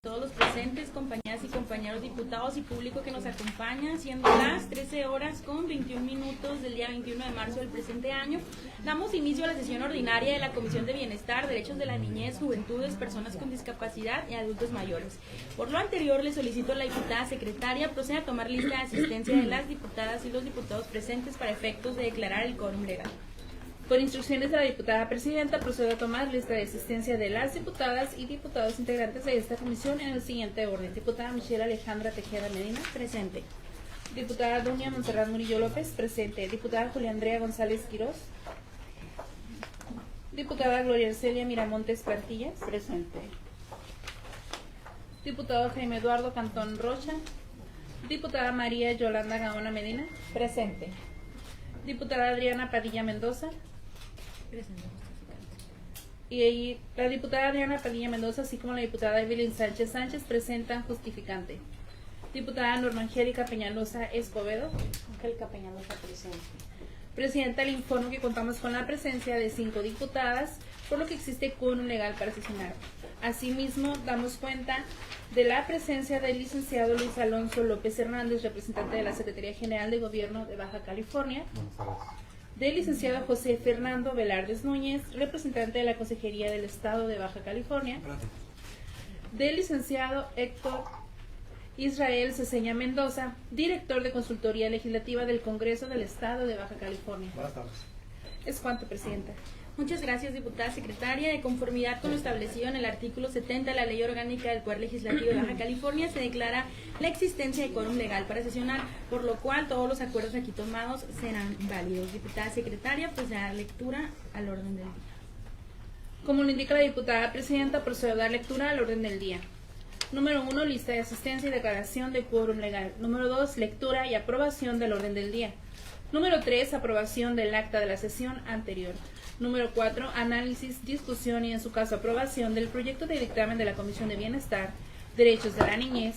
Todos los presentes, compañeras y compañeros diputados y público que nos acompaña, siendo las 13 horas con 21 minutos del día 21 de marzo del presente año, damos inicio a la sesión ordinaria de la Comisión de Bienestar, Derechos de la Niñez, Juventudes, Personas con Discapacidad y Adultos Mayores. Por lo anterior, le solicito a la diputada secretaria proceda a tomar lista de asistencia de las diputadas y los diputados presentes para efectos de declarar el quórum legal. Por instrucciones de la diputada presidenta, procedo a tomar lista de asistencia de las diputadas y diputados integrantes de esta comisión en el siguiente orden. Diputada Michelle Alejandra Tejeda Medina, presente. Diputada Dunia Montserrat Murillo López, presente. Diputada Julia Andrea González Quirós. Diputada Gloria Arcelia Miramontes Plantillas, presente. Diputado Jaime Eduardo Cantón Rocha. Diputada María Yolanda Gaona Medina, presente. Diputada Adriana Padilla Mendoza. Presente. Y la diputada Adriana Padilla Mendoza, así como la diputada Evelyn Sánchez Sánchez, presentan justificante. Diputada Norma Angélica Peñalosa Escobedo. Angélica Peñalosa, presente. Presidenta, le informo que contamos con la presencia de 5 diputadas, por lo que existe quórum legal para sesionar. Asimismo, damos cuenta de la presencia del licenciado Luis Alonso López Hernández, representante de la Secretaría General de Gobierno de Baja California, del licenciado José Fernando Velardes Núñez, representante de la Consejería del Estado de Baja California, del licenciado Héctor Israel Ceseña Mendoza, director de Consultoría Legislativa del Congreso del Estado de Baja California. Buenas tardes. Es cuanto, Presidenta. Muchas gracias, diputada secretaria. De conformidad con lo establecido en el artículo 70 de la Ley Orgánica del Poder Legislativo de Baja California, se declara la existencia de quórum legal para sesionar, por lo cual todos los acuerdos aquí tomados serán válidos. Diputada secretaria, pues da lectura al orden del día. Como lo indica la diputada presidenta, procedo a dar lectura al orden del día. Número 1, lista de asistencia y declaración de quórum legal. Número 2, lectura y aprobación del orden del día. Número 3, aprobación del acta de la sesión anterior. Número 4, análisis, discusión y en su caso aprobación del proyecto de dictamen de la Comisión de Bienestar, Derechos de la Niñez,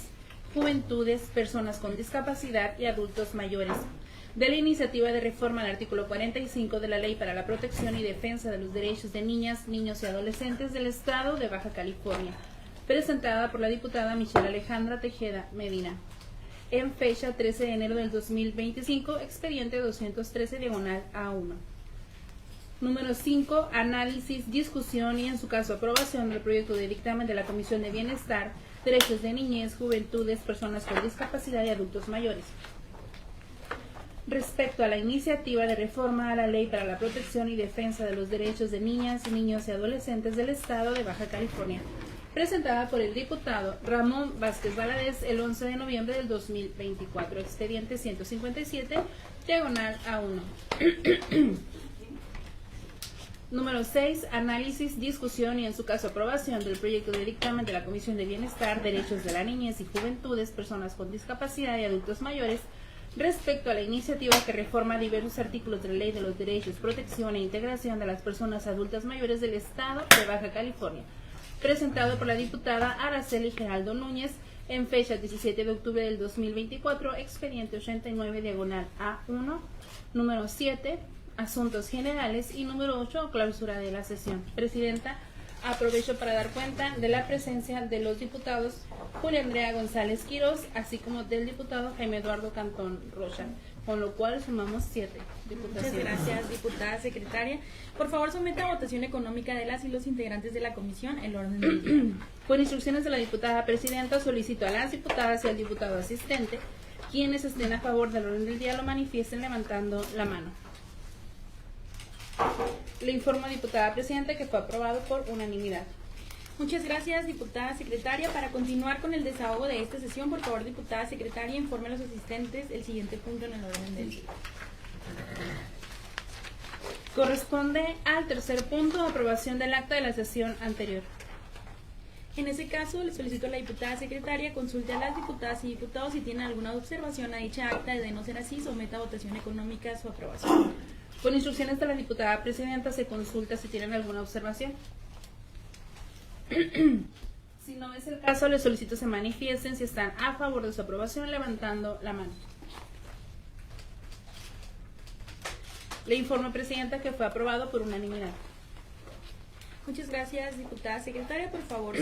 Juventudes, Personas con Discapacidad y Adultos Mayores, de la iniciativa de reforma al artículo 45 de la Ley para la Protección y Defensa de los Derechos de Niñas, Niños y Adolescentes del Estado de Baja California, presentada por la diputada Michelle Alejandra Tejeda Medina, en fecha 13 de enero del 2025, expediente 213/A1. Número 5, análisis, discusión y en su caso aprobación del proyecto de dictamen de la Comisión de Bienestar, Derechos de Niñez, Juventudes, Personas con Discapacidad y Adultos Mayores. Respecto a la iniciativa de reforma a la Ley para la Protección y Defensa de los Derechos de Niñas, Niños y Adolescentes del Estado de Baja California, presentada por el diputado Ramón Vázquez Valadez el 11 de noviembre del 2024, expediente 157/A1. Número 6, análisis, discusión y en su caso aprobación del proyecto de dictamen de la Comisión de Bienestar, Derechos de la Niñez y Juventudes, Personas con Discapacidad y Adultos Mayores, respecto a la iniciativa que reforma diversos artículos de la Ley de los Derechos, Protección e Integración de las Personas Adultas Mayores del Estado de Baja California, presentado por la diputada Araceli Geraldo Núñez en fecha 17 de octubre del 2024, expediente 89/A1, número 7, asuntos generales y número 8, clausura de la sesión. Presidenta, aprovecho para dar cuenta de la presencia de los diputados Julia Andrea González Quirós, así como del diputado Jaime Eduardo Cantón Rocha, con lo cual sumamos 7 diputaciones. Muchas gracias, diputada secretaria. Por favor, someta a votación económica de las y los integrantes de la comisión el orden del día. Por instrucciones de la diputada presidenta, solicito a las diputadas y al diputado asistente, quienes estén a favor del orden del día, lo manifiesten levantando la mano. Le informo, diputada presidenta, que fue aprobado por unanimidad. Muchas gracias, diputada secretaria. Para continuar con el desahogo de esta sesión, por favor, diputada secretaria, informe a los asistentes el siguiente punto en el orden del día. Corresponde al tercer punto, aprobación del acta de la sesión anterior. En ese caso, le solicito a la diputada secretaria consulte a las diputadas y diputados si tienen alguna observación a dicha acta y de no ser así, someta a votación económica su aprobación. Por instrucciones de la diputada presidenta, se consulta si tienen alguna observación. Si no es el caso, les solicito se manifiesten si están a favor de su aprobación levantando la mano. Le informo, presidenta, que fue aprobado por unanimidad. Muchas gracias, diputada secretaria. Por favor,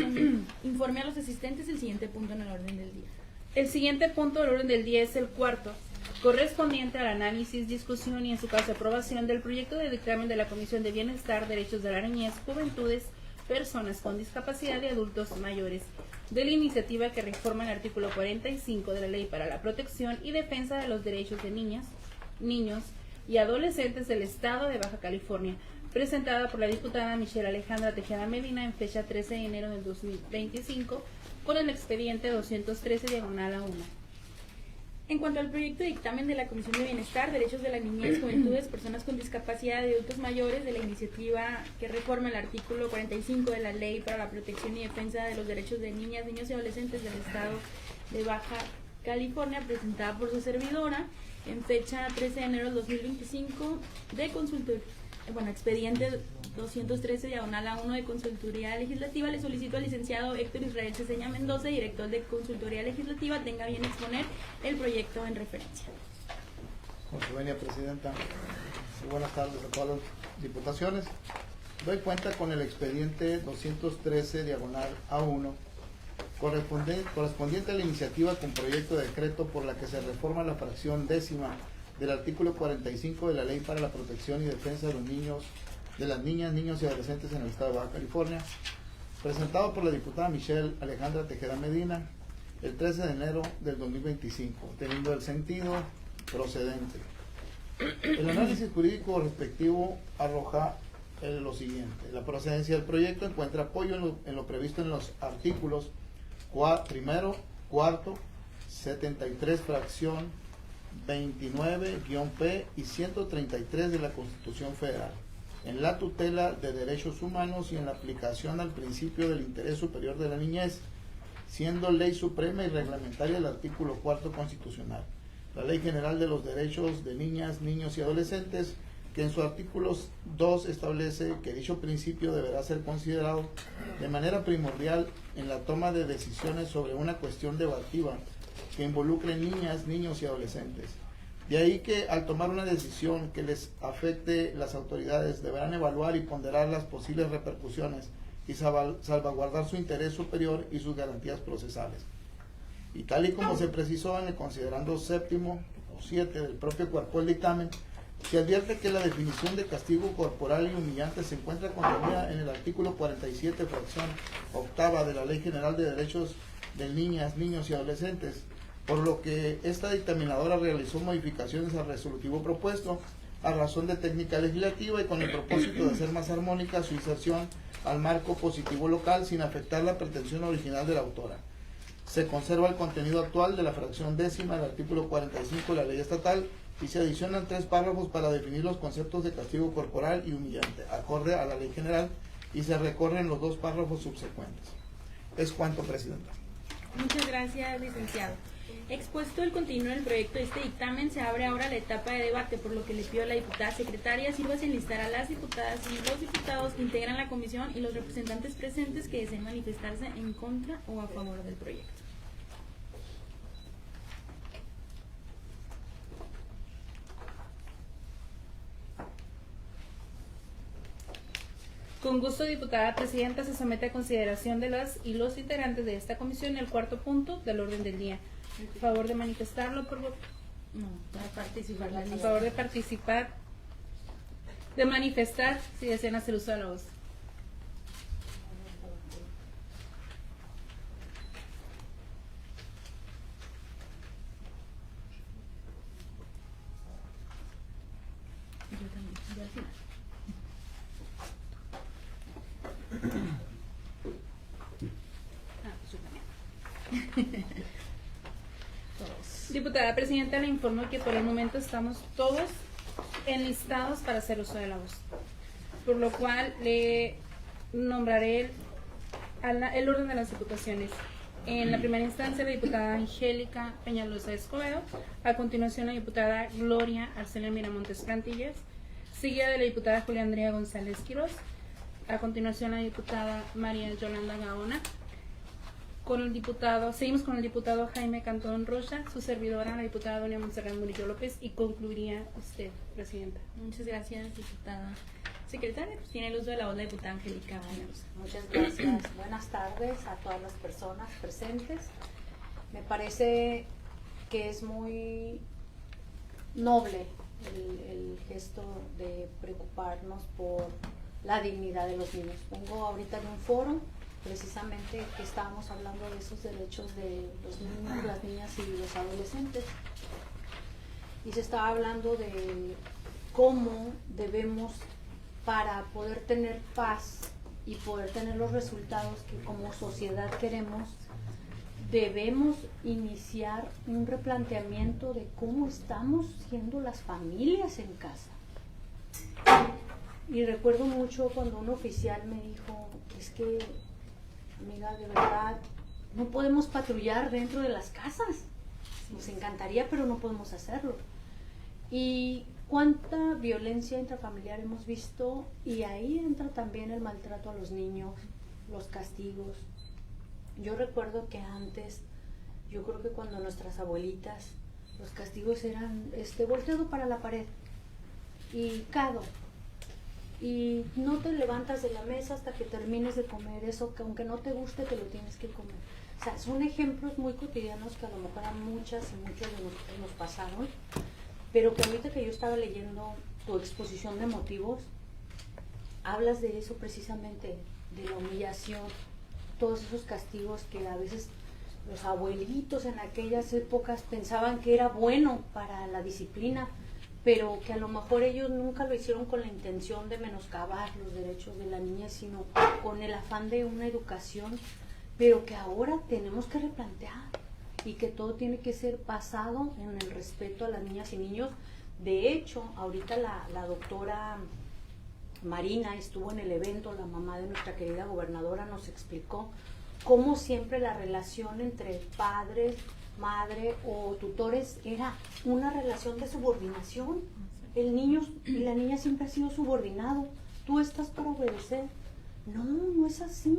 informe a los asistentes el siguiente punto en el orden del día. El siguiente punto del orden del día es el cuarto, correspondiente al análisis, discusión y en su caso aprobación del proyecto de dictamen de la Comisión de Bienestar, Derechos de la Niñez, Juventudes, Personas con Discapacidad y Adultos Mayores, de la iniciativa que reforma el artículo 45 de la Ley para la Protección y Defensa de los Derechos de Niñas, Niños y Adolescentes del Estado de Baja California, presentada por la diputada Michelle Alejandra Tejeda Medina en fecha 13 de enero del 2025, con el expediente 213/A1. En cuanto al proyecto de dictamen de la Comisión de Bienestar, Derechos de la Niñez, Juventudes, Personas con Discapacidad y Adultos Mayores, de la iniciativa que reforma el artículo 45 de la Ley para la Protección y Defensa de los Derechos de Niñas, Niños y Adolescentes del Estado de Baja California, presentada por su servidora en fecha 13 de enero del 2025, de consultoría. Expediente 213/A1 de Consultoría Legislativa, le solicito al licenciado Héctor Israel Ceseña Mendoza, director de Consultoría Legislativa, tenga bien exponer el proyecto en referencia. Con su venia, Presidenta. Muy buenas tardes a todas las diputaciones. Doy cuenta con el expediente 213/A1 correspondiente a la iniciativa con proyecto de decreto por la que se reforma la fracción 10ª del artículo 45 de la Ley para la Protección y Defensa de los Niños, de las Niñas, Niños y Adolescentes en el Estado de Baja California, presentado por la diputada Michelle Alejandra Tejeda Medina el 13 de enero del 2025, teniendo el sentido procedente. El análisis jurídico respectivo arroja lo siguiente: la procedencia del proyecto encuentra apoyo en lo previsto en los artículos primero, cuarto, 73 fracción 29-P y 133 de la Constitución Federal, en la tutela de derechos humanos y en la aplicación al principio del interés superior de la niñez, siendo ley suprema y reglamentaria el artículo 4 constitucional, la Ley General de los Derechos de Niñas, Niños y Adolescentes, que en su artículo 2 establece que dicho principio deberá ser considerado de manera primordial en la toma de decisiones sobre una cuestión debativa que involucre niñas, niños y adolescentes. De ahí que al tomar una decisión que les afecte, las autoridades deberán evaluar y ponderar las posibles repercusiones y salvaguardar su interés superior y sus garantías procesales. Y tal y como se precisó en el considerando 7º o 7 del propio cuerpo del dictamen, se advierte que la definición de castigo corporal y humillante se encuentra contenida en el artículo 47, fracción 8ª de la Ley General de Derechos de Niñas, Niños y Adolescentes, por lo que esta dictaminadora realizó modificaciones al resolutivo propuesto a razón de técnica legislativa y con el propósito de hacer más armónica su inserción al marco positivo local sin afectar la pretensión original de la autora. Se conserva el contenido actual de la fracción 10ª del artículo 45 de la ley estatal y se adicionan 3 párrafos para definir los conceptos de castigo corporal y humillante, acorde a la ley general, y se recorren los 2 párrafos subsecuentes. Es cuanto, Presidenta. Muchas gracias, licenciado. Expuesto el contenido del proyecto de este dictamen, se abre ahora la etapa de debate, por lo que le pido a la diputada secretaria sírvase enlistar a las diputadas y los diputados que integran la comisión y los representantes presentes que deseen manifestarse en contra o a favor del proyecto. Con gusto, diputada presidenta, se somete a consideración de las y los integrantes de esta comisión el cuarto punto del orden del día. A favor de manifestarlo, por favor. No, para participar. A favor de participar, de manifestar, si desean hacer uso de la voz. Yo también, yo al final. Diputada presidenta, le informo que por el momento estamos todos enlistados para hacer uso de la voz, por lo cual le nombraré el orden de las diputaciones. En la primera instancia, la diputada Angélica Peñalosa Escobedo, a continuación la diputada Gloria Arcelia Miramontes Cantillas, seguida de la diputada Julia Andrea González Quiroz, a continuación la diputada María Yolanda Gaona. Seguimos con el diputado Jaime Cantón Rocha, su servidora, la diputada doña Montserrat Murillo López, y concluiría usted, presidenta. Muchas gracias, diputada Secretaria, pues tiene el uso de la voz la diputada Angélica Baños. Muchas gracias. Buenas tardes a todas las personas presentes. Me parece que es muy noble el gesto de preocuparnos por la dignidad de los niños. Vengo ahorita de un foro, precisamente, que estábamos hablando de esos derechos de los niños, las niñas y los adolescentes. Y se estaba hablando de cómo debemos, para poder tener paz y poder tener los resultados que como sociedad queremos, debemos iniciar un replanteamiento de cómo estamos siendo las familias en casa. Y recuerdo mucho cuando un oficial me dijo, es que, amiga, de verdad, no podemos patrullar dentro de las casas. Nos encantaría, pero no podemos hacerlo. Y cuánta violencia intrafamiliar hemos visto, y ahí entra también el maltrato a los niños, los castigos. Yo recuerdo que antes, yo creo que cuando nuestras abuelitas, los castigos eran volteado para la pared y hincado, y no te levantas de la mesa hasta que termines de comer eso, que aunque no te guste te lo tienes que comer. O sea, son ejemplos muy cotidianos que a lo mejor a muchas y muchos de nosotros nos pasaron, pero que ahorita que yo estaba leyendo tu exposición de motivos, hablas de eso precisamente, de la humillación, todos esos castigos que a veces los abuelitos en aquellas épocas pensaban que era bueno para la disciplina, pero que a lo mejor ellos nunca lo hicieron con la intención de menoscabar los derechos de la niña, sino con el afán de una educación, pero que ahora tenemos que replantear, y que todo tiene que ser basado en el respeto a las niñas y niños. De hecho, ahorita la doctora Marina estuvo en el evento, la mamá de nuestra querida gobernadora nos explicó cómo siempre la relación entre padres, madre o tutores era una relación de subordinación. El niño y la niña siempre ha sido subordinado, tú estás para obedecer. No, no es así.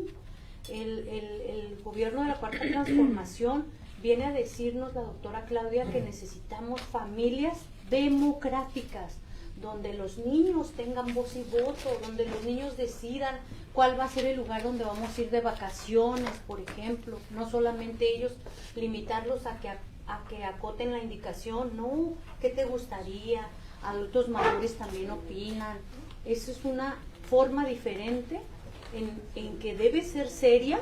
El gobierno de la Cuarta Transformación viene a decirnos la doctora Claudia que necesitamos familias democráticas, donde los niños tengan voz y voto, donde los niños decidan cuál va a ser el lugar donde vamos a ir de vacaciones, por ejemplo. No solamente ellos limitarlos a que acoten la indicación, no, ¿qué te gustaría? Adultos mayores también opinan. Eso es una forma diferente en que debe ser seria,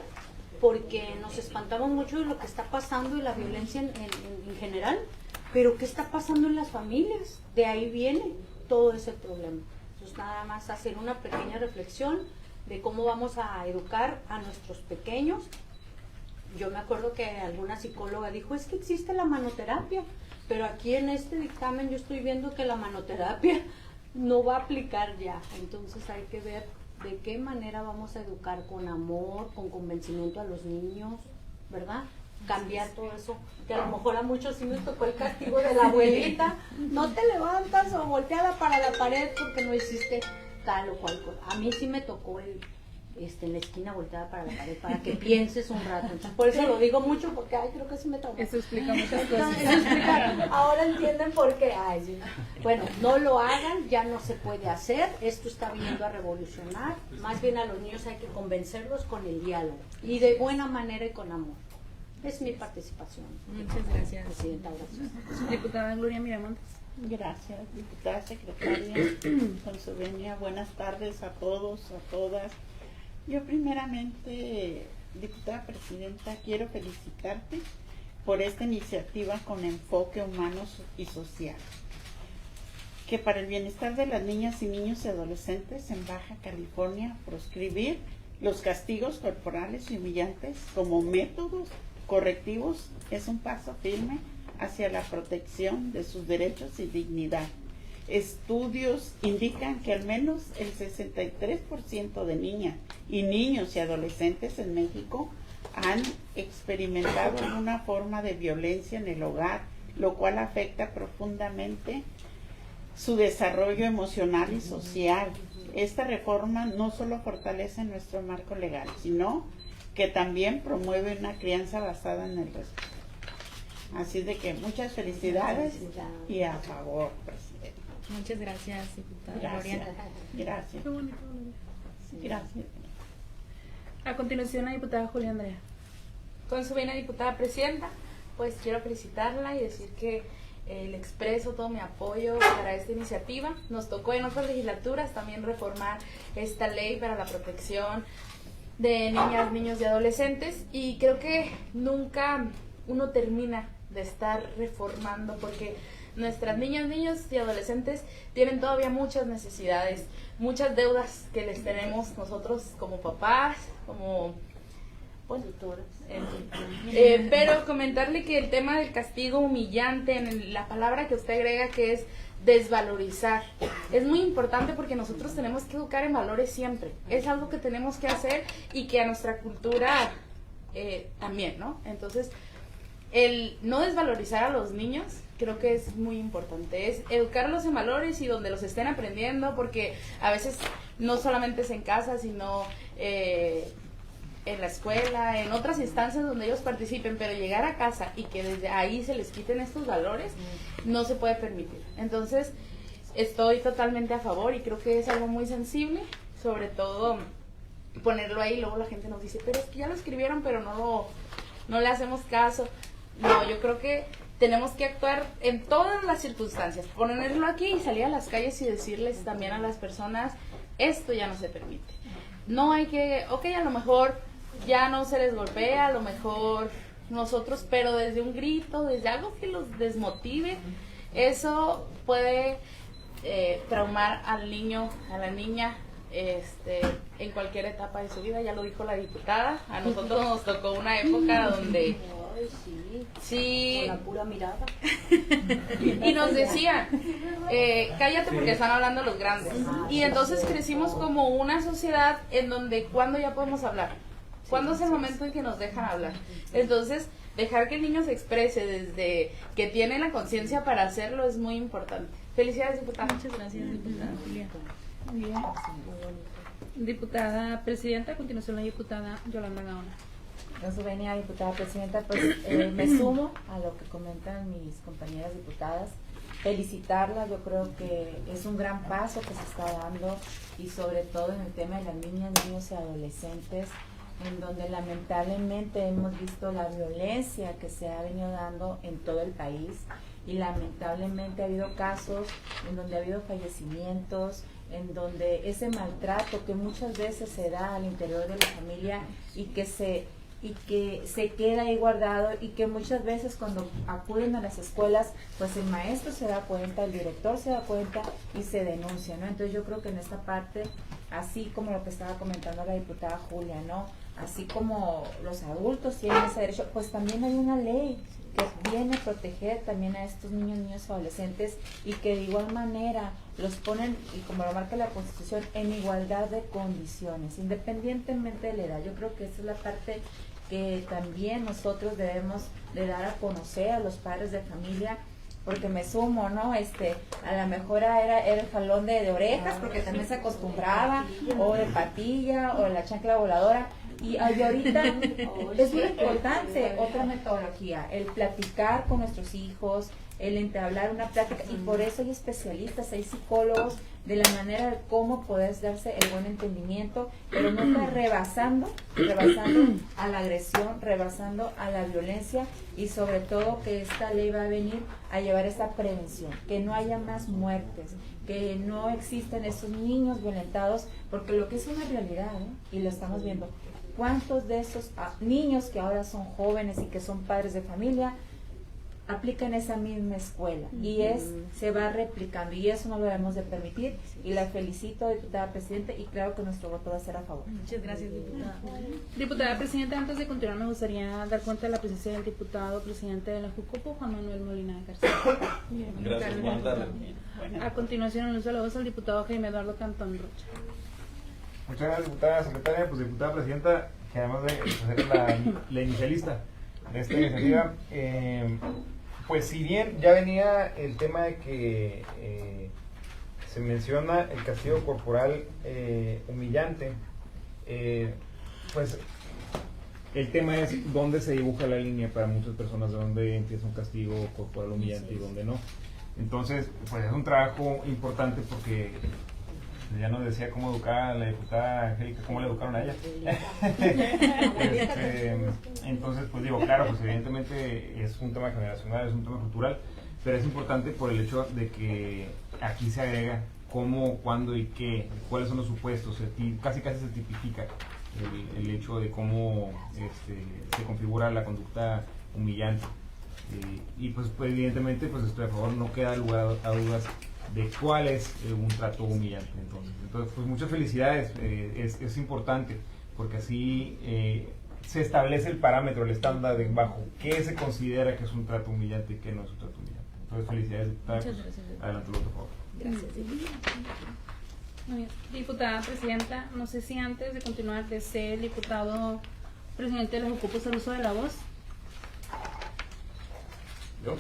porque nos espantamos mucho de lo que está pasando y la violencia en general, pero ¿qué está pasando en las familias? De ahí viene todo ese problema. Entonces, nada más hacer una pequeña reflexión de cómo vamos a educar a nuestros pequeños. Yo me acuerdo que alguna psicóloga dijo, es que existe la manoterapia, pero aquí en este dictamen yo estoy viendo que la manoterapia no va a aplicar ya. Entonces hay que ver de qué manera vamos a educar con amor, con convencimiento a los niños, ¿verdad? Cambiar todo eso, que a lo mejor a muchos sí nos tocó el castigo de la abuelita, no te levantas o volteada para la pared porque no hiciste tal o cual cosa. A mí sí me tocó en la esquina volteada para la pared, para que pienses un rato. Entonces, por eso lo digo mucho, porque creo que sí me tocó. Eso explica muchas cosas. Ahora entienden por qué. Sí. Bueno, no lo hagan, ya no se puede hacer, esto está viniendo a revolucionar. Más bien a los niños hay que convencerlos con el diálogo, y de buena manera y con amor. Es mi participación. Muchas gracias. Presidenta, gracias. Diputada Gloria Miramontes. Gracias, diputada secretaria, con su venia. Buenas tardes a todos, a todas. Yo primeramente, diputada presidenta, quiero felicitarte por esta iniciativa con enfoque humano y social, que para el bienestar de las niñas y niños y adolescentes en Baja California, proscribir los castigos corporales y humillantes como métodos correctivos es un paso firme hacia la protección de sus derechos y dignidad. Estudios indican que al menos el 63% de niñas y niños y adolescentes en México han experimentado una forma de violencia en el hogar, lo cual afecta profundamente su desarrollo emocional y social. Esta reforma no solo fortalece nuestro marco legal, sino que también promueve una crianza basada en el respeto. Así de que muchas felicidades y a favor, presidente. Muchas gracias, diputada Gracias. Gloria. Gracias. Qué bonito, Gloria. Gracias. A continuación, la diputada Julia Andrea. Con su venia, diputada presidenta, pues quiero felicitarla y decir que le expreso todo mi apoyo para esta iniciativa. Nos tocó en otras legislaturas también reformar esta ley para la protección de niñas, niños y adolescentes, y creo que nunca uno termina de estar reformando, porque nuestras niñas, niños y adolescentes tienen todavía muchas necesidades, muchas deudas que les tenemos nosotros como papás, como Tutoras. pero comentarle que el tema del castigo humillante, en la palabra que usted agrega, que es desvalorizar, es muy importante porque nosotros tenemos que educar en valores siempre. Es algo que tenemos que hacer y que a nuestra cultura también, ¿no? Entonces, el no desvalorizar a los niños creo que es muy importante, es educarlos en valores y donde los estén aprendiendo, porque a veces no solamente es en casa, sino en la escuela, en otras instancias donde ellos participen, pero llegar a casa y que desde ahí se les quiten estos valores, no se puede permitir. Entonces, estoy totalmente a favor y creo que es algo muy sensible, sobre todo ponerlo ahí. Luego la gente nos dice, pero es que ya lo escribieron, pero no le hacemos caso. No, yo creo que tenemos que actuar en todas las circunstancias, ponerlo aquí y salir a las calles y decirles también a las personas, esto ya no se permite. No hay que, ok, a lo mejor ya no se les golpea, a lo mejor nosotros, pero desde un grito, desde algo que los desmotive, eso puede traumar al niño, a la niña, en cualquier etapa de su vida. Ya lo dijo la diputada, a nosotros nos tocó una época donde Ay, sí. sí, Con la pura mirada. y nos decían, cállate porque están hablando los grandes. Y entonces crecimos como una sociedad en donde, ¿cuándo ya podemos hablar? ¿Cuándo es el momento en que nos dejan hablar? Entonces, dejar que el niño se exprese desde que tiene la conciencia para hacerlo es muy importante. Felicidades, diputada. Muchas gracias, diputada Julia. Muy bien. Diputada presidenta, a continuación la diputada Yolanda Gaona. Con su venia, diputada presidenta, pues me sumo a lo que comentan mis compañeras diputadas. Felicitarlas, yo creo que es un gran paso que se está dando, y sobre todo en el tema de las niñas, niños y adolescentes, en donde lamentablemente hemos visto la violencia que se ha venido dando en todo el país, y lamentablemente ha habido casos en donde ha habido fallecimientos, en donde ese maltrato que muchas veces se da al interior de la familia y que se queda ahí guardado, y que muchas veces cuando acuden a las escuelas, pues el maestro se da cuenta, el director se da cuenta y se denuncia, ¿no? Entonces yo creo que en esta parte, así como lo que estaba comentando la diputada Julia, ¿no? Así como los adultos tienen ese derecho, pues también hay una ley que viene a proteger también a estos niños, niños y adolescentes, y que de igual manera los ponen, y como lo marca la Constitución, en igualdad de condiciones, independientemente de la edad. Yo creo que esa es la parte que también nosotros debemos de dar a conocer a los padres de familia, porque me sumo, ¿no? A lo mejor era el jalón de orejas, porque también se acostumbraba, o de patilla, o la chancla voladora. Y ahorita es muy importante otra metodología, el platicar con nuestros hijos, el entablar una plática, y por eso hay especialistas, hay psicólogos, de la manera de cómo puedes darse el buen entendimiento, pero nunca rebasando a la agresión, rebasando a la violencia, y sobre todo que esta ley va a venir a llevar esa prevención, que no haya más muertes, que no existen esos niños violentados, porque lo que es una realidad, y lo estamos viendo, ¿cuántos de esos niños que ahora son jóvenes y que son padres de familia aplican esa misma escuela? Y se va replicando, y eso no lo debemos de permitir, y la felicito, diputada presidenta, y claro que nuestro voto va a ser a favor. Muchas gracias, diputada. Diputada presidenta, antes de continuar me gustaría dar cuenta de la presencia del diputado presidente de la Jucopo, Juan Manuel Molina de García. Gracias, buenas tardes. A continuación, el uso de la voz al diputado Jaime Eduardo Cantón Rocha. Muchas gracias, diputada secretaria. Pues diputada presidenta, que además de ser la inicialista de esta iniciativa, pues si bien ya venía el tema de que se menciona el castigo corporal humillante, pues el tema es dónde se dibuja la línea para muchas personas, de dónde empieza un castigo corporal humillante y dónde no. Entonces, pues es un trabajo importante porque ya nos decía cómo educar a la diputada Angélica, cómo la educaron a ella. Entonces, pues digo, claro, pues evidentemente es un tema generacional, es un tema cultural, pero es importante por el hecho de que aquí se agrega cómo, cuándo y qué, cuáles son los supuestos, casi se tipifica el hecho de cómo se configura la conducta humillante. Y pues evidentemente pues estoy a favor, no queda lugar a dudas de cuál es un trato humillante. Entonces pues muchas felicidades, es importante porque así se establece el parámetro, el estándar de bajo qué se considera que es un trato humillante y qué no es un trato humillante. Entonces felicidades, diputada. Muchas gracias. Adelante, por favor. Gracias. Muy bien. Diputada presidenta, no sé si antes de continuar desea el diputado presidente les ocupa el uso de la voz. ¿Yo?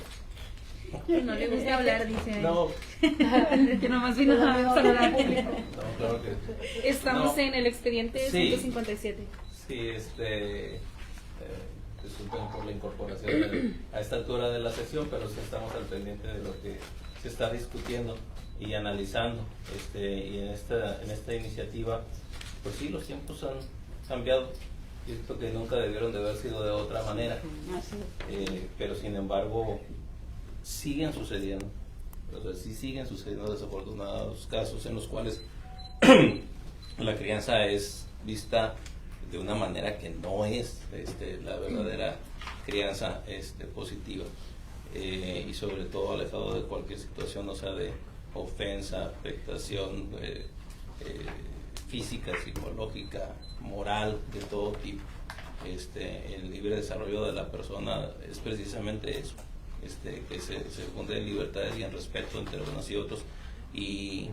Que no le gusta hablar, dice. No. Que nomás vino a saludar al público. No, claro que Estamos no. en el expediente Sí. 157. Sí, disculpen por la incorporación a esta altura de la sesión, pero sí estamos al pendiente de lo que se está discutiendo y analizando. Y en esta iniciativa, pues sí, los tiempos han cambiado. Yo creo que nunca debieron de haber sido de otra manera. Pero sin embargo, siguen sucediendo. O sea, sí siguen sucediendo desafortunados casos en los cuales la crianza es vista de una manera que no es la verdadera crianza positiva, y sobre todo alejado de cualquier situación, o sea, de ofensa, afectación física, psicológica, moral, de todo tipo. El libre desarrollo de la persona es precisamente eso, que se funde en libertades y en respeto entre unos y otros, y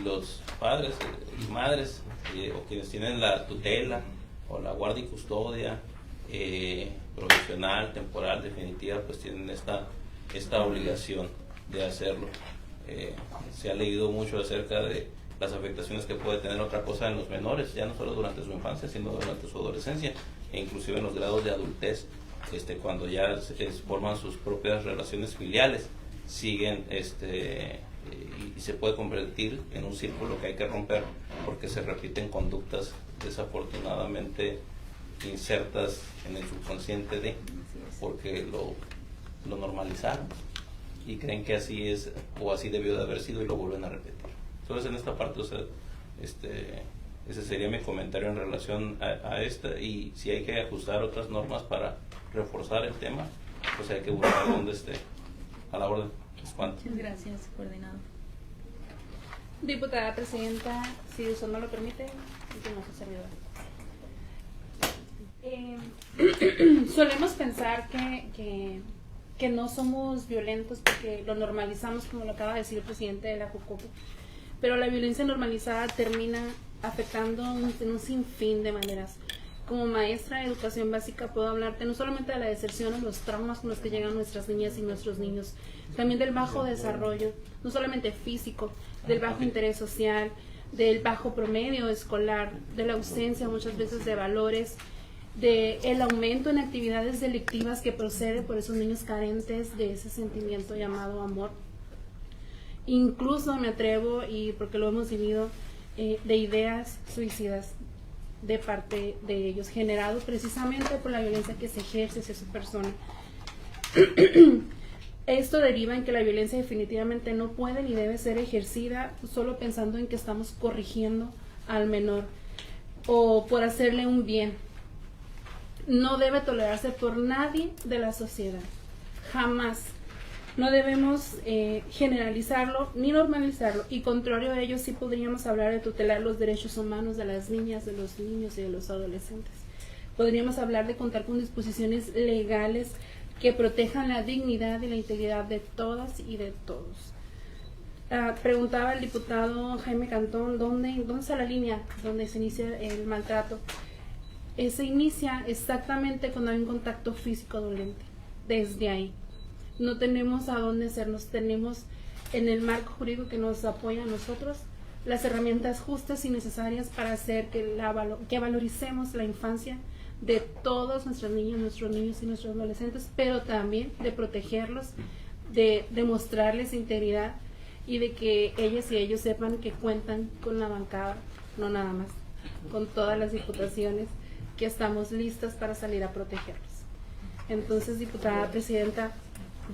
los padres y madres o quienes tienen la tutela o la guardia y custodia provisional, temporal, definitiva, pues tienen esta obligación de hacerlo. Se ha leído mucho acerca de las afectaciones que puede tener otra cosa en los menores, ya no solo durante su infancia, sino durante su adolescencia e inclusive en los grados de adultez, cuando ya forman sus propias relaciones filiales, siguen y se puede convertir en un círculo que hay que romper porque se repiten conductas desafortunadamente insertas en el subconsciente porque lo normalizaron y creen que así es o así debió de haber sido y lo vuelven a repetir. Entonces en esta parte, o sea, ese sería mi comentario en relación a esta, y si hay que ajustar otras normas para reforzar el tema, pues hay que buscar donde esté a la orden. Muchas gracias, coordinador. Diputada presidenta, si usted no lo permite, continúa su servidor. Solemos pensar que no somos violentos porque lo normalizamos, como lo acaba de decir el presidente de la Jucopo, pero la violencia normalizada termina afectando en un sinfín de maneras. Como maestra de educación básica puedo hablarte no solamente de la deserción o los traumas con los que llegan nuestras niñas y nuestros niños, también del bajo desarrollo, no solamente físico, del bajo interés social, del bajo promedio escolar, de la ausencia muchas veces de valores, de el aumento en actividades delictivas que procede por esos niños carentes de ese sentimiento llamado amor. Incluso me atrevo, y porque lo hemos vivido, de ideas suicidas de parte de ellos, generado precisamente por la violencia que se ejerce hacia su persona. Esto deriva en que la violencia definitivamente no puede ni debe ser ejercida solo pensando en que estamos corrigiendo al menor o por hacerle un bien. No debe tolerarse por nadie de la sociedad, jamás. No debemos generalizarlo ni normalizarlo, y contrario a ello sí podríamos hablar de tutelar los derechos humanos de las niñas, de los niños y de los adolescentes. Podríamos hablar de contar con disposiciones legales que protejan la dignidad y la integridad de todas y de todos. Preguntaba el diputado Jaime Cantón, ¿dónde está la línea donde se inicia el maltrato? Se inicia exactamente cuando hay un contacto físico dolente, desde ahí. No tenemos a dónde hacernos, tenemos en el marco jurídico que nos apoya a nosotros las herramientas justas y necesarias para hacer que valoricemos la infancia de todos nuestros niños y nuestros adolescentes, pero también de protegerlos de demostrarles integridad y de que ellas y ellos sepan que cuentan con la bancada, no nada más, con todas las diputaciones, que estamos listas para salir a protegerlos. Entonces, diputada presidenta,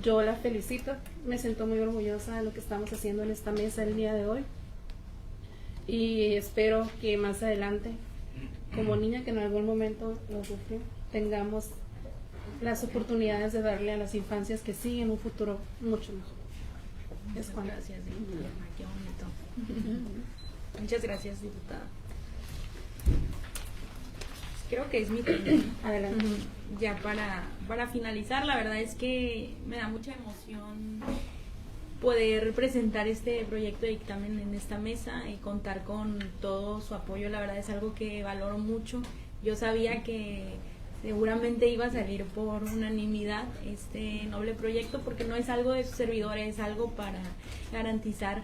yo la felicito, me siento muy orgullosa de lo que estamos haciendo en esta mesa el día de hoy y espero que más adelante, como niña que en algún momento lo sufrió, tengamos las oportunidades de darle a las infancias que siguen un futuro mucho mejor. Muchas gracias, diputada. Qué bonito. Muchas gracias, diputada. Creo que es mi turno. Adelante. Ya para finalizar, la verdad es que me da mucha emoción poder presentar este proyecto de dictamen en esta mesa y contar con todo su apoyo. La verdad es algo que valoro mucho. Yo sabía que seguramente iba a salir por unanimidad este noble proyecto, porque no es algo de sus servidores, es algo para garantizar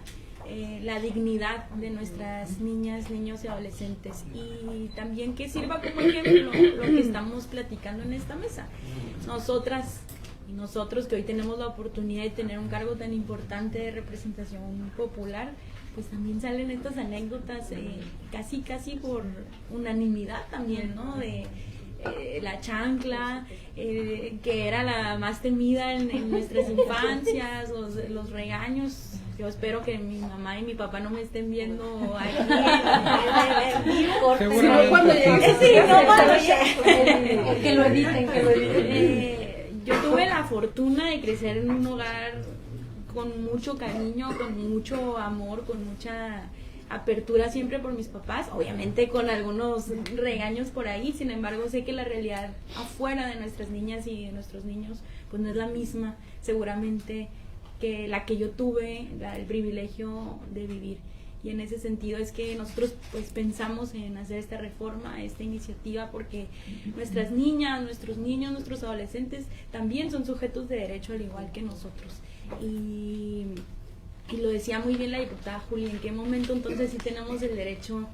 la dignidad de nuestras niñas, niños y adolescentes, y también que sirva como ejemplo lo que estamos platicando en esta mesa. Nosotras y nosotros que hoy tenemos la oportunidad de tener un cargo tan importante de representación popular, pues también salen estas anécdotas casi por unanimidad también, ¿no? De la chancla, que era la más temida en nuestras infancias, los regaños. Yo espero que mi mamá y mi papá no me estén viendo aquí. Que lo editen. Yo tuve la fortuna de crecer en un hogar con mucho cariño, con mucho amor, con mucha apertura siempre por mis papás, obviamente con algunos regaños por ahí. Sin embargo, sé que la realidad afuera de nuestras niñas y de nuestros niños pues no es la misma seguramente que la que yo tuve el privilegio de vivir. Y en ese sentido es que nosotros pues pensamos en hacer esta reforma, esta iniciativa, porque nuestras niñas, nuestros niños, nuestros adolescentes también son sujetos de derecho al igual que nosotros. Y lo decía muy bien la diputada Juli, ¿en qué momento entonces sí tenemos el derecho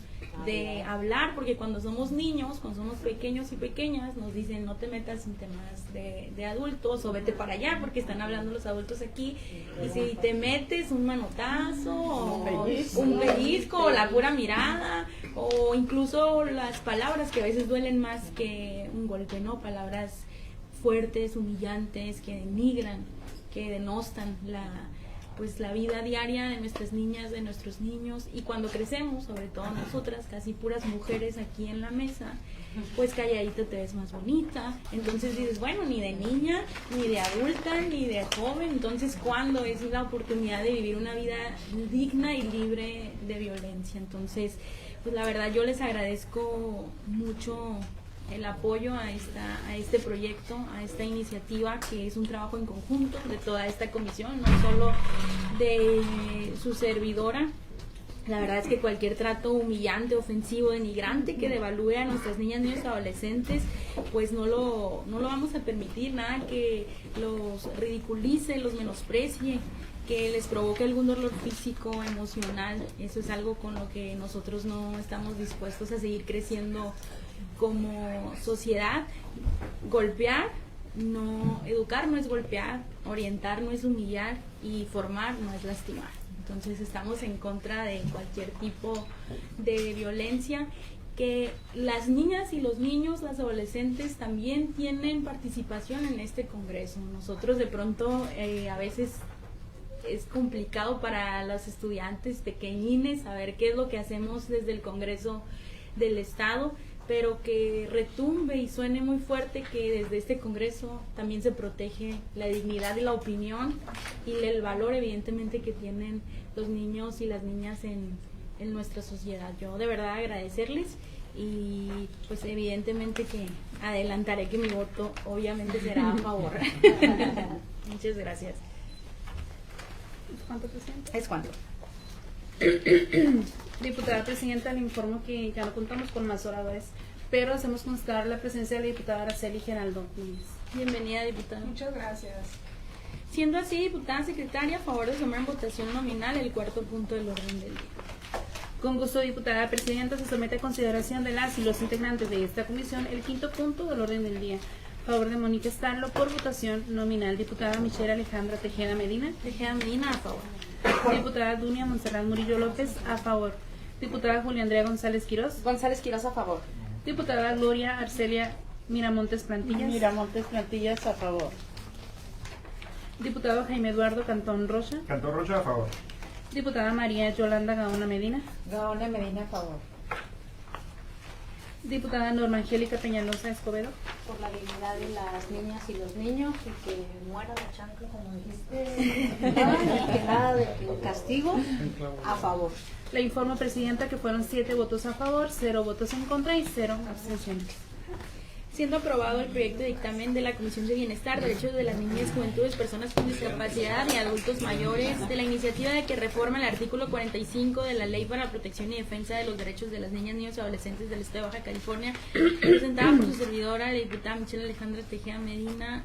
de hablar? Porque cuando somos niños, cuando somos pequeños y pequeñas, nos dicen no te metas en temas de adultos, o vete para allá porque están hablando los adultos aquí, y si te metes un manotazo, o un pellizco, o la pura mirada, o incluso las palabras que a veces duelen más que un golpe, ¿no? Palabras fuertes, humillantes, que denigran, que denostan la vida diaria de nuestras niñas, de nuestros niños. Y cuando crecemos, sobre todo nosotras, casi puras mujeres aquí en la mesa, pues calladita te ves más bonita. Entonces dices, bueno, ni de niña, ni de adulta, ni de joven. Entonces, ¿cuándo es la oportunidad de vivir una vida digna y libre de violencia? Entonces, pues la verdad yo les agradezco mucho el apoyo a este proyecto, a esta iniciativa, que es un trabajo en conjunto de toda esta comisión, no solo de su servidora. La verdad es que cualquier trato humillante, ofensivo, denigrante que devalúe a nuestras niñas, niños y adolescentes, pues no lo vamos a permitir. Nada que los ridiculice, los menosprecie, que les provoque algún dolor físico, emocional. Eso es algo con lo que nosotros no estamos dispuestos a seguir creciendo como sociedad. Golpear, no, educar no es golpear, orientar no es humillar, y formar no es lastimar. Entonces estamos en contra de cualquier tipo de violencia. Que las niñas y los niños, las adolescentes también tienen participación en este Congreso. Nosotros de pronto a veces es complicado para los estudiantes pequeñines saber qué es lo que hacemos desde el Congreso del Estado, pero que retumbe y suene muy fuerte que desde este Congreso también se protege la dignidad y la opinión y el valor evidentemente que tienen los niños y las niñas en nuestra sociedad. Yo de verdad agradecerles, y pues evidentemente que adelantaré que mi voto obviamente será a favor. Muchas gracias. ¿Cuánto, presidente? Es cuánto. Diputada presidenta, le informo que ya no contamos con más oradores, pero hacemos constar la presencia de la diputada Araceli Geraldo Núñez. Bienvenida, diputada. Muchas gracias. Siendo así, diputada secretaria, a favor de somar en votación nominal el cuarto punto del orden del día. Con gusto, diputada presidenta, se somete a consideración de las y los integrantes de esta comisión el quinto punto del orden del día. favor de Mónica Starlo, por votación nominal. Diputada Michelle Alejandra Tejeda Medina. Tejeda Medina, a favor. Diputada Dunia Montserrat Murillo López, a favor. Diputada Julia Andrea González Quirós. González Quirós, a favor. Diputada Gloria Arcelia Miramontes Plantillas. Miramontes Plantillas, a favor. Diputado Jaime Eduardo Cantón Rocha. Cantón Rocha, a favor. Diputada María Yolanda Gaona Medina. Gaona Medina, a favor. Diputada Norma Angélica Peñalosa Escobedo. Por la dignidad de las niñas y los niños y que muera la chancla, como dijiste, y que nada de castigo, a favor. Le informo, Presidenta, que fueron 7 votos a favor, 0 votos en contra y 0 abstenciones. Siendo aprobado el proyecto de dictamen de la Comisión de Bienestar, Derechos de las Niñas, Juventudes, Personas con Discapacidad y Adultos Mayores, de la iniciativa de que reforma el artículo 45 de la Ley para la Protección y Defensa de los Derechos de las Niñas, Niños y Adolescentes del Estado de Baja California, presentada por su servidora, la diputada Michelle Alejandra Tejeda Medina,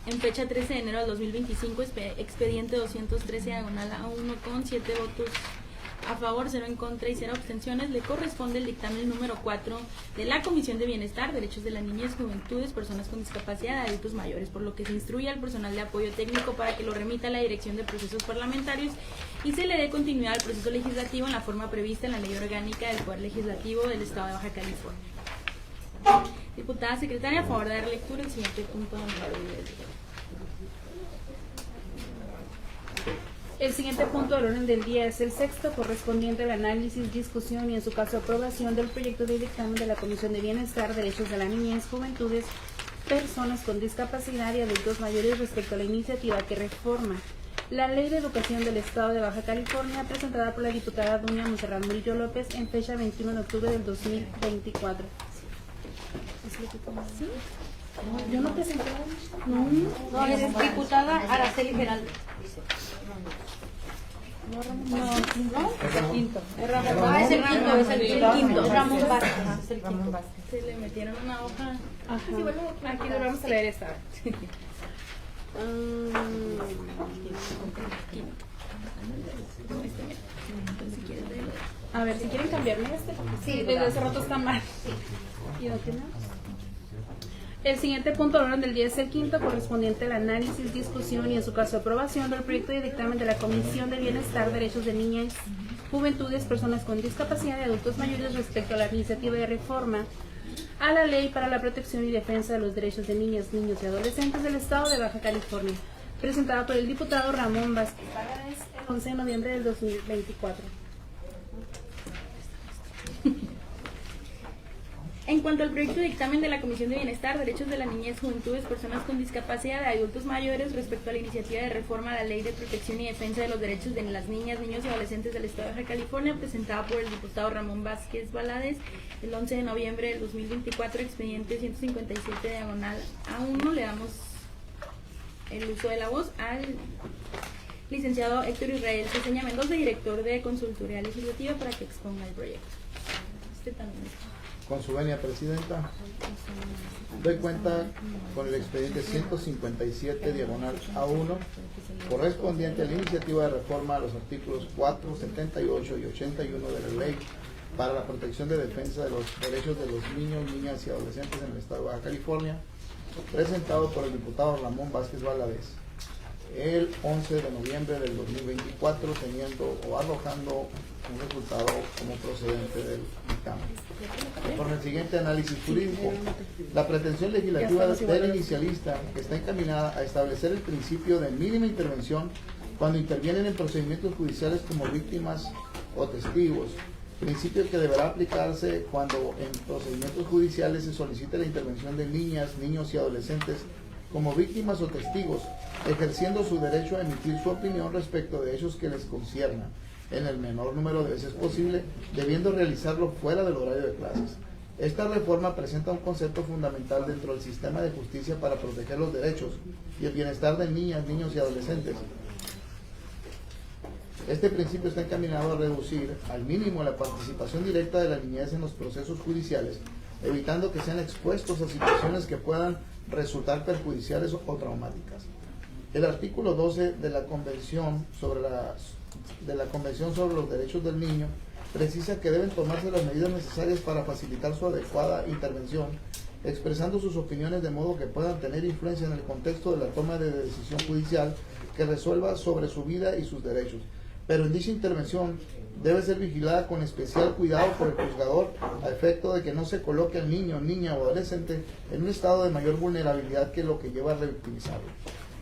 en fecha 13 de enero de 2025, expediente 213 diagonal A1, con 7 votos a favor, 0 en contra y 0 abstenciones, le corresponde el dictamen número 4 de la Comisión de Bienestar, Derechos de las Niñas, Juventudes, Personas con Discapacidad y Adultos Mayores, por lo que se instruye al personal de apoyo técnico para que lo remita a la Dirección de Procesos Parlamentarios y se le dé continuidad al proceso legislativo en la forma prevista en la Ley Orgánica del Poder Legislativo del Estado de Baja California. Diputada Secretaria, a favor de dar lectura el siguiente punto de la orden del día. El siguiente punto del orden del día es el sexto, correspondiente al análisis, discusión y en su caso aprobación del proyecto de dictamen de la Comisión de Bienestar, Derechos de la Niñez, Juventudes, Personas con Discapacidad y Adultos Mayores respecto a la iniciativa que reforma la Ley de Educación del Estado de Baja California, presentada por la diputada Dunia Montserrat Murillo López en fecha 21 de octubre del 2024. ¿Sí? Yo no presenté. No, es diputada Araceli Geraldo. El quinto. Ah, es el quinto, es el quinto. Ramón Vázquez. Es el Ramón quinto. Vázquez. Se le metieron una hoja. Ajá. Sí, bueno, Aquí lo vamos a leer esta. A ver, si quieren cambiarme este, porque sí, desde hace rato está mal. ¿Y no tiene? El siguiente punto del orden del día es el quinto, correspondiente al análisis, discusión y en su caso aprobación del proyecto de dictamen de la Comisión de Bienestar, Derechos de Niñas, Juventudes, Personas con Discapacidad y Adultos Mayores respecto a la iniciativa de reforma a la Ley para la Protección y Defensa de los Derechos de Niñas, Niños y Adolescentes del Estado de Baja California, presentada por el diputado Ramón Vázquez Págares el 11 de noviembre del 2024. En cuanto al proyecto de dictamen de la Comisión de Bienestar, Derechos de la Niñez, Juventudes, Personas con Discapacidad y Adultos Mayores respecto a la iniciativa de reforma a la Ley de Protección y Defensa de los Derechos de las Niñas, Niños y Adolescentes del Estado de Baja California, presentada por el diputado Ramón Vázquez Valadez el 11 de noviembre del 2024, expediente 157 diagonal A1, le damos el uso de la voz al licenciado Héctor Israel Ceseña Mendoza, director de Consultoría Legislativa, para que exponga el proyecto. Este también está. Con su venia, Presidenta, doy cuenta con el expediente 157 diagonal A1 correspondiente a la iniciativa de reforma a los artículos 4, 78 y 81 de la Ley para la Protección de Defensa de los Derechos de los Niños, Niñas y Adolescentes en el Estado de Baja California, presentado por el diputado Ramón Vázquez Valadez el 11 de noviembre del 2024, teniendo o arrojando un resultado como procedente del dictamen. Por el siguiente análisis jurídico, la pretensión legislativa del inicialista está encaminada a establecer el principio de mínima intervención cuando intervienen en procedimientos judiciales como víctimas o testigos, principio que deberá aplicarse cuando en procedimientos judiciales se solicite la intervención de niñas, niños y adolescentes como víctimas o testigos, ejerciendo su derecho a emitir su opinión respecto de hechos que les conciernan, en el menor número de veces posible, debiendo realizarlo fuera del horario de clases. Esta reforma presenta un concepto fundamental dentro del sistema de justicia para proteger los derechos y el bienestar de niñas, niños y adolescentes. Este principio está encaminado a reducir al mínimo la participación directa de la niñez en los procesos judiciales, evitando que sean expuestos a situaciones que puedan resultar perjudiciales o traumáticas. El artículo 12 de la Convención sobre los Derechos del Niño precisa que deben tomarse las medidas necesarias para facilitar su adecuada intervención expresando sus opiniones de modo que puedan tener influencia en el contexto de la toma de decisión judicial que resuelva sobre su vida y sus derechos. Pero en dicha intervención debe ser vigilada con especial cuidado por el juzgador a efecto de que no se coloque al niño, niña o adolescente en un estado de mayor vulnerabilidad que lo que lleva a revictimizarlo.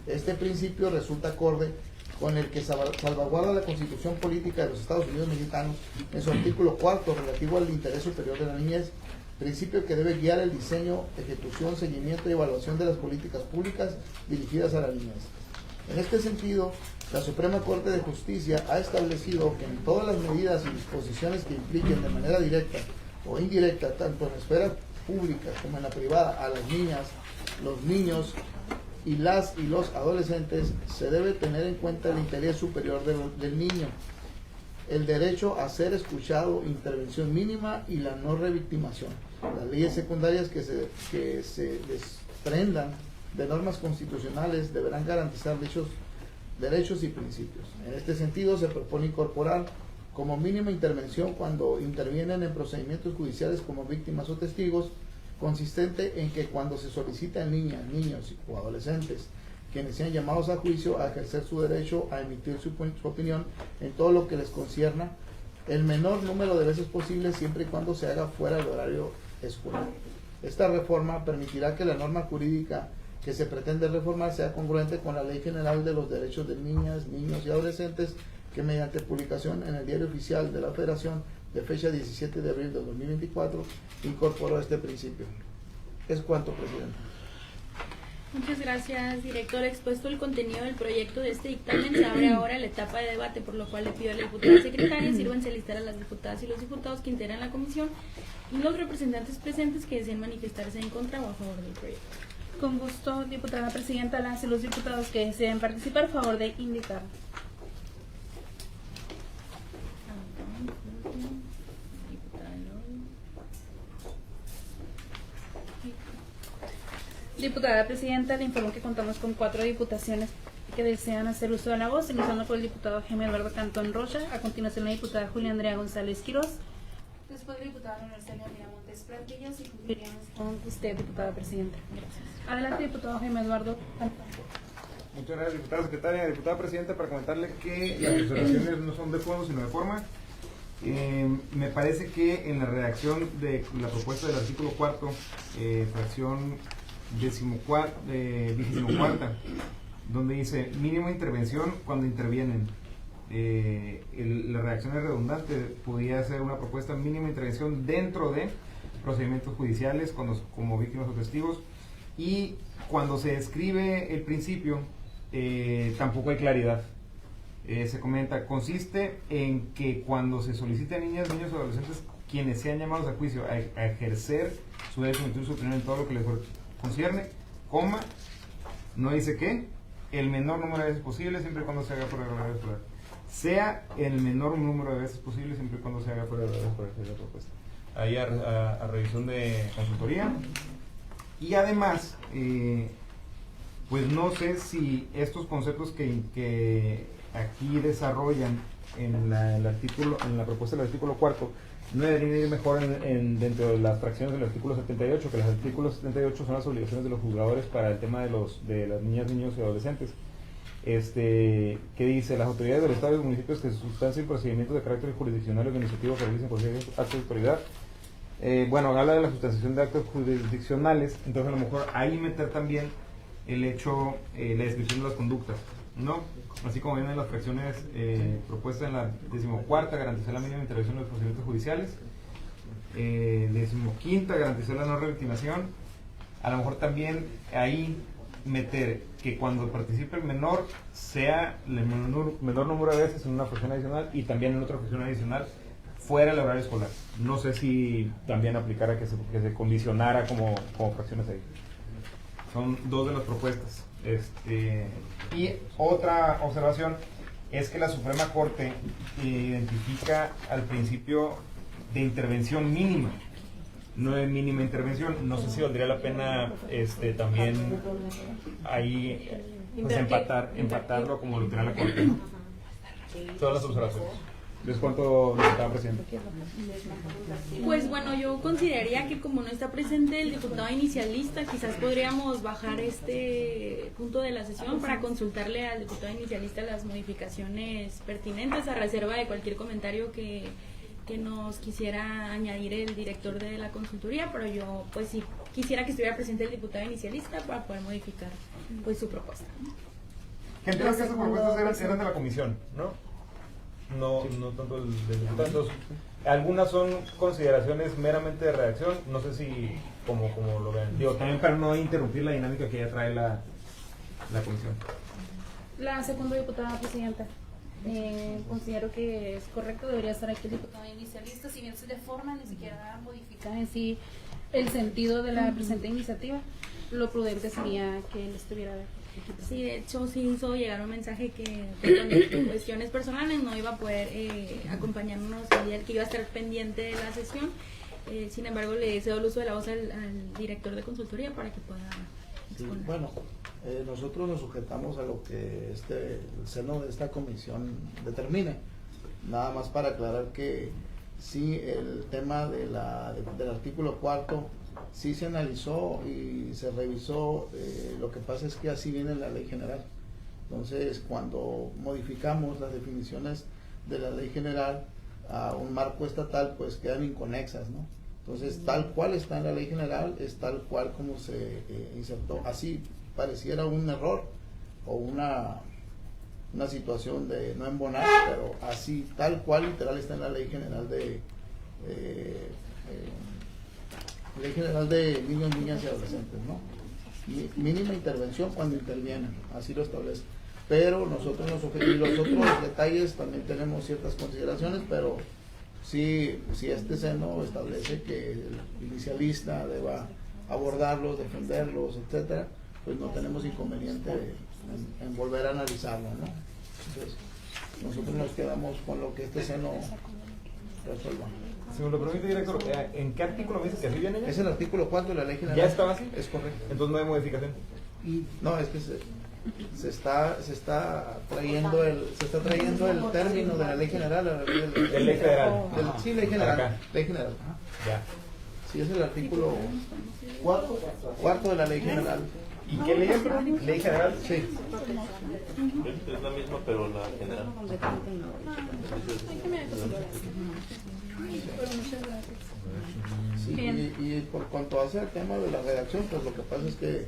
Este principio resulta acorde con el que salvaguarda la Constitución Política de los Estados Unidos Mexicanos en su artículo 4 relativo al interés superior de la niñez, principio que debe guiar el diseño, ejecución, seguimiento y evaluación de las políticas públicas dirigidas a la niñez. En este sentido, la Suprema Corte de Justicia ha establecido que en todas las medidas y disposiciones que impliquen de manera directa o indirecta, tanto en la esfera pública como en la privada, a las niñas, los niños y los adolescentes, se debe tener en cuenta el interés superior del niño, el derecho a ser escuchado, intervención mínima y la no revictimación. Las leyes secundarias que se desprendan de normas constitucionales deberán garantizar dichos derechos y principios. En este sentido, se propone incorporar como mínima intervención cuando intervienen en procedimientos judiciales como víctimas o testigos, consistente en que cuando se solicita a niñas, niños o adolescentes quienes sean llamados a juicio a ejercer su derecho a emitir su opinión en todo lo que les concierna, el menor número de veces posible, siempre y cuando se haga fuera del horario escolar. Esta reforma permitirá que la norma jurídica que se pretende reformar sea congruente con la Ley General de los Derechos de Niñas, Niños y Adolescentes, que mediante publicación en el Diario Oficial de la Federación de fecha 17 de abril de 2024 incorporó este principio. Es cuanto, Presidente. Muchas gracias, director. Expuesto el contenido del proyecto de este dictamen, se abre ahora la etapa de debate, por lo cual le pido a la diputada secretaria sírvanse a listar a las diputadas y los diputados que integran la comisión y los representantes presentes que deseen manifestarse en contra o a favor del proyecto. Con gusto, diputada presidenta, las y los diputados que deseen participar, a favor de indicar. Diputada presidenta, le informo que contamos con 4 diputaciones que desean hacer uso de la voz, iniciando por el diputado Jaime Eduardo Cantón Rocha, a continuación la diputada Julia Andrea González Quirós, después la diputada Universal Miramontes Plantillas y concluiríamos con usted, diputada presidenta. Gracias. Adelante, diputado Jaime Eduardo Cantón. Muchas gracias, diputada secretaria. Diputada presidenta, para comentarle que las observaciones no son de fondo, sino de forma. Me parece que en la redacción de la propuesta del artículo 4, fracción 24, donde dice mínima intervención cuando intervienen, la redacción es redundante. Podría ser una propuesta mínima intervención dentro de procedimientos judiciales como víctimas o testigos, y cuando se escribe el principio tampoco hay claridad. Se comenta, consiste en que cuando se solicite a niñas, niños o adolescentes quienes sean llamados a juicio a ejercer su derecho a emitir su opinión en todo lo que les concierne, coma, no dice qué, el menor número de veces posible, siempre y cuando se haga por el horario escolar. Sea el menor número de veces posible, siempre y cuando se haga por el horario escolar, es la propuesta. Ahí a revisión de consultoría. Y además, pues no sé si estos conceptos que aquí desarrollan en la propuesta del artículo 4 no deberían ir mejor dentro de las fracciones del artículo 78, que los artículos 78 son las obligaciones de los juzgadores para el tema de las niñas, niños y adolescentes. Que dice, las autoridades del Estado y los municipios que sustancien procedimientos de carácter jurisdiccional o administrativo que realicen cualquier acto de autoridad. Bueno, habla de la sustanciación de actos jurisdiccionales, entonces a lo mejor ahí meter también el hecho, la descripción de las conductas, ¿no? Así como vienen las fracciones propuestas en la 14ª, garantizar la mínima intervención en los procedimientos judiciales, 15ª, garantizar la no revictimación. A lo mejor también ahí meter que cuando participe el menor sea el menor número de veces en una fracción adicional y también en otra fracción adicional fuera del horario escolar. No sé si también aplicara que se condicionara como fracciones ahí. Son 2 de las propuestas. Y otra observación es que la Suprema Corte identifica al principio de intervención mínima, no de mínima intervención. No sé si valdría la pena también ahí pues empatarlo como lo tiene la Corte, ¿no? Todas las observaciones. ¿Les cuánto, diputada presidenta? Pues bueno, yo consideraría que como no está presente el diputado inicialista, quizás podríamos bajar este punto de la sesión para consultarle al diputado inicialista las modificaciones pertinentes a reserva de cualquier comentario que nos quisiera añadir el director de la consultoría, pero yo pues sí quisiera que estuviera presente el diputado inicialista para poder modificar pues su propuesta. Que entiendo que esas propuestas eran de la comisión, ¿no? No tanto del diputado. Entonces, algunas son consideraciones meramente de redacción, no sé si como lo ven. Digo, también para no interrumpir la dinámica que ya trae la comisión. La segunda diputada presidenta. Considero que es correcto, debería estar aquí el diputado inicialista, si bien se de forma ni siquiera modifica en sí el sentido de la presente iniciativa, lo prudente sería que él estuviera aquí. Sí, de hecho sí hizo llegar un mensaje que por cuestiones personales no iba a poder acompañarnos el día que iba a estar pendiente de la sesión. Sin embargo, le cedo el uso de la voz al director de consultoría para que pueda exponer. Sí, bueno, nosotros nos sujetamos a lo que el seno de esta comisión determine. Nada más para aclarar que sí, el tema del artículo 4 sí se analizó y se revisó, lo que pasa es que así viene la ley general. Entonces, cuando modificamos las definiciones de la ley general a un marco estatal, pues quedan inconexas, ¿no? Entonces, tal cual está en la ley general, es tal cual como se insertó. Así pareciera un error o una situación de no embonar, pero así, tal cual literal está en la ley general Ley General de Niños, Niñas y Adolescentes, ¿no? Mínima intervención cuando intervienen, así lo establece. Pero nosotros y los otros detalles también tenemos ciertas consideraciones, pero sí este seno establece que el inicialista deba abordarlos, defenderlos, etcétera, pues no tenemos inconveniente en volver a analizarlo, ¿no? Entonces, nosotros nos quedamos con lo que este seno resuelva. Si me lo permite, director, ¿en qué artículo me dice que así viene ya? Es el artículo 4 de la ley general. ¿Ya estaba así? Es correcto. Entonces no hay modificación. No, es que se está trayendo el término de la ley general. De ley federal. Sí, ley general. Acá. Ley general. Ya. Sí, es el artículo 4 de la ley general. ¿Y qué ley es, perdón? ¿Ley general? Sí. Es la misma, pero la general. Sí, y por cuanto hace el tema de la redacción, pues lo que pasa es que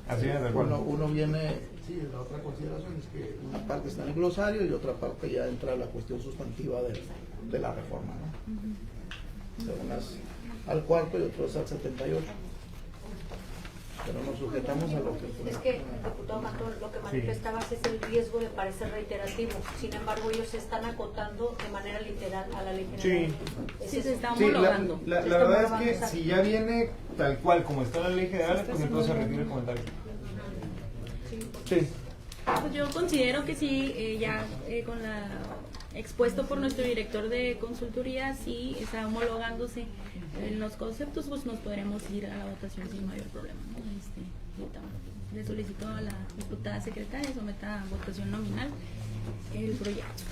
Así es, de acuerdo. uno viene, sí, la otra consideración es que una parte está en el glosario y otra parte ya entra la cuestión sustantiva de la reforma, ¿no? O sea, unas al cuarto y otros al 78. Pero nos sujetamos a lo que... Es que, diputado Cantón, lo que manifestabas es el riesgo de parecer reiterativo. Sin embargo, ellos se están acotando de manera literal a la ley general. Sí, se está Sí, homologando. la verdad es que si ya viene tal cual como está la ley general, pues entonces se retira el comentario. Sí. Pues yo considero que sí, ya con la expuesto por nuestro director de consultoría, sí está homologándose en los conceptos, pues nos podremos ir a la votación sin mayor problema, ¿no? Le solicito a la diputada secretaria someta a votación nominal el proyecto.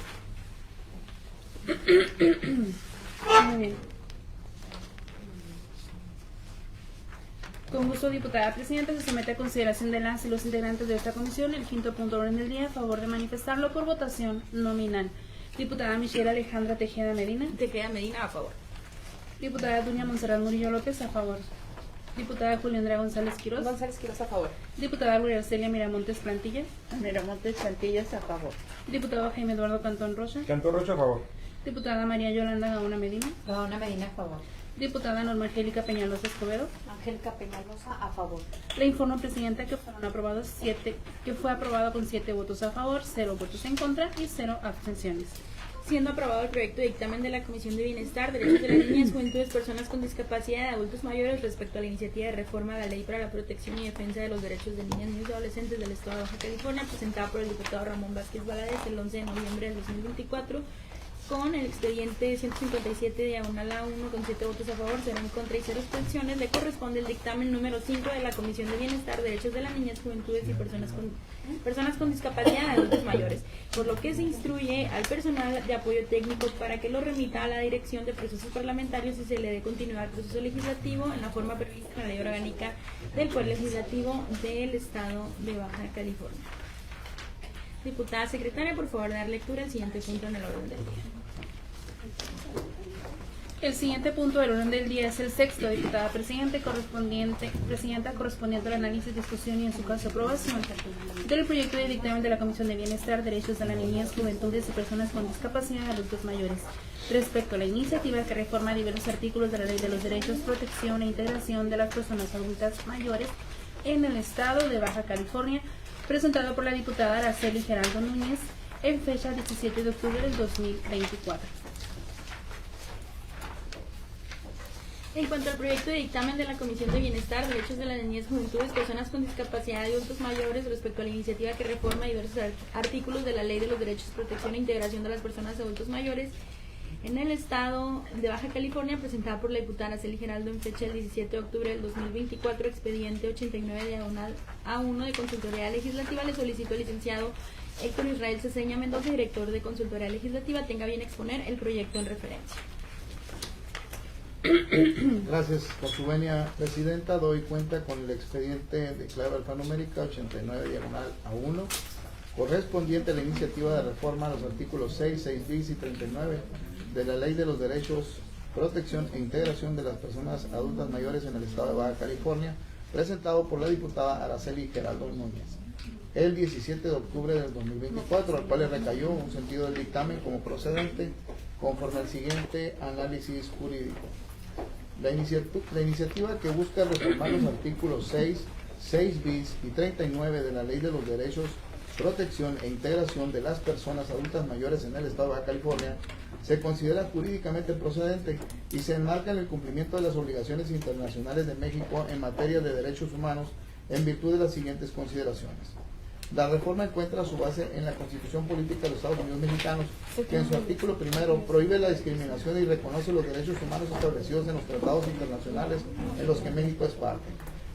Muy bien. Con gusto, diputada presidenta, se somete a consideración de las y los integrantes de esta comisión el quinto punto de orden del día a favor de manifestarlo por votación nominal. Diputada Michelle Alejandra Tejeda Medina. Tejeda Medina, a favor. Diputada Duña Montserrat Murillo López, a favor. Diputada Julia Andrea González Quirós. González Quirós, a favor. Diputada Gloria Arcelia Miramontes Plantilla. Miramontes Plantillas, a favor. Diputado Jaime Eduardo Cantón Rocha. Cantón Rocha, a favor. Diputada María Yolanda Gaona Medina. Gaona Medina, a favor. Diputada Norma Angélica Peñalosa Escobedo. Angélica Peñalosa, a favor. Le informo, presidenta, que fue aprobado con 7 votos a favor, 0 votos en contra y 0 abstenciones. Siendo aprobado el proyecto de dictamen de la Comisión de Bienestar, Derechos de las Niñas, Juventudes, Personas con Discapacidad y Adultos Mayores respecto a la iniciativa de reforma a la Ley para la Protección y Defensa de los Derechos de Niñas, Niños y Adolescentes del Estado de Baja California, presentada por el diputado Ramón Vázquez Valadez el 11 de noviembre del 2024, con el expediente 157 diagonal A1 con 7 votos a favor, 0 en contra y 0 abstenciones, le corresponde el dictamen número 5 de la Comisión de Bienestar, Derechos de la Niñez, Juventudes y personas con discapacidad, adultos mayores, por lo que se instruye al personal de apoyo técnico para que lo remita a la Dirección de Procesos Parlamentarios y se le dé continuidad al proceso legislativo en la forma prevista en la Ley Orgánica del Poder Legislativo del Estado de Baja California. Diputada secretaria, por favor, dar lectura al siguiente punto en el orden del día. El siguiente punto del orden del día es el sexto, diputada presidenta correspondiente al análisis, discusión y en su caso aprobación del proyecto de dictamen de la Comisión de Bienestar, Derechos de la Niñez, Juventudes y Personas con Discapacidad, adultos mayores, respecto a la iniciativa que reforma diversos artículos de la Ley de los Derechos, Protección e Integración de las Personas Adultas Mayores en el Estado de Baja California, presentado por la diputada Araceli Geraldo Núñez en fecha 17 de octubre del 2024. En cuanto al proyecto de dictamen de la Comisión de Bienestar, Derechos de la Niñez, Juventudes, Personas con Discapacidad y Adultos Mayores respecto a la iniciativa que reforma diversos artículos de la Ley de los Derechos, Protección e Integración de las Personas Adultos Mayores en el Estado de Baja California, presentada por la diputada Araceli Geraldo en fecha del 17 de octubre del 2024, expediente 89 diagonal A1 de Consultoría Legislativa, le solicito al licenciado Héctor Israel Ceseña Mendoza, director de Consultoría Legislativa, tenga bien exponer el proyecto en referencia. Gracias, con su venia, presidenta, doy cuenta con el expediente de clave alfanumérica 89 diagonal A1, correspondiente a la iniciativa de reforma a los artículos 6, 6 bis y 39 de la Ley de los Derechos, Protección e Integración de las Personas Adultas Mayores en el Estado de Baja California, presentado por la diputada Araceli Geraldo Núñez el 17 de octubre del 2024, al cual le recayó un sentido del dictamen como procedente conforme al siguiente análisis jurídico. La iniciativa que busca reformar los artículos 6, 6 bis y 39 de la Ley de los Derechos, Protección e Integración de las Personas Adultas Mayores en el Estado de Baja California se considera jurídicamente procedente y se enmarca en el cumplimiento de las obligaciones internacionales de México en materia de derechos humanos en virtud de las siguientes consideraciones. La reforma encuentra su base en la Constitución Política de los Estados Unidos Mexicanos, que en su artículo primero prohíbe la discriminación y reconoce los derechos humanos establecidos en los tratados internacionales en los que México es parte.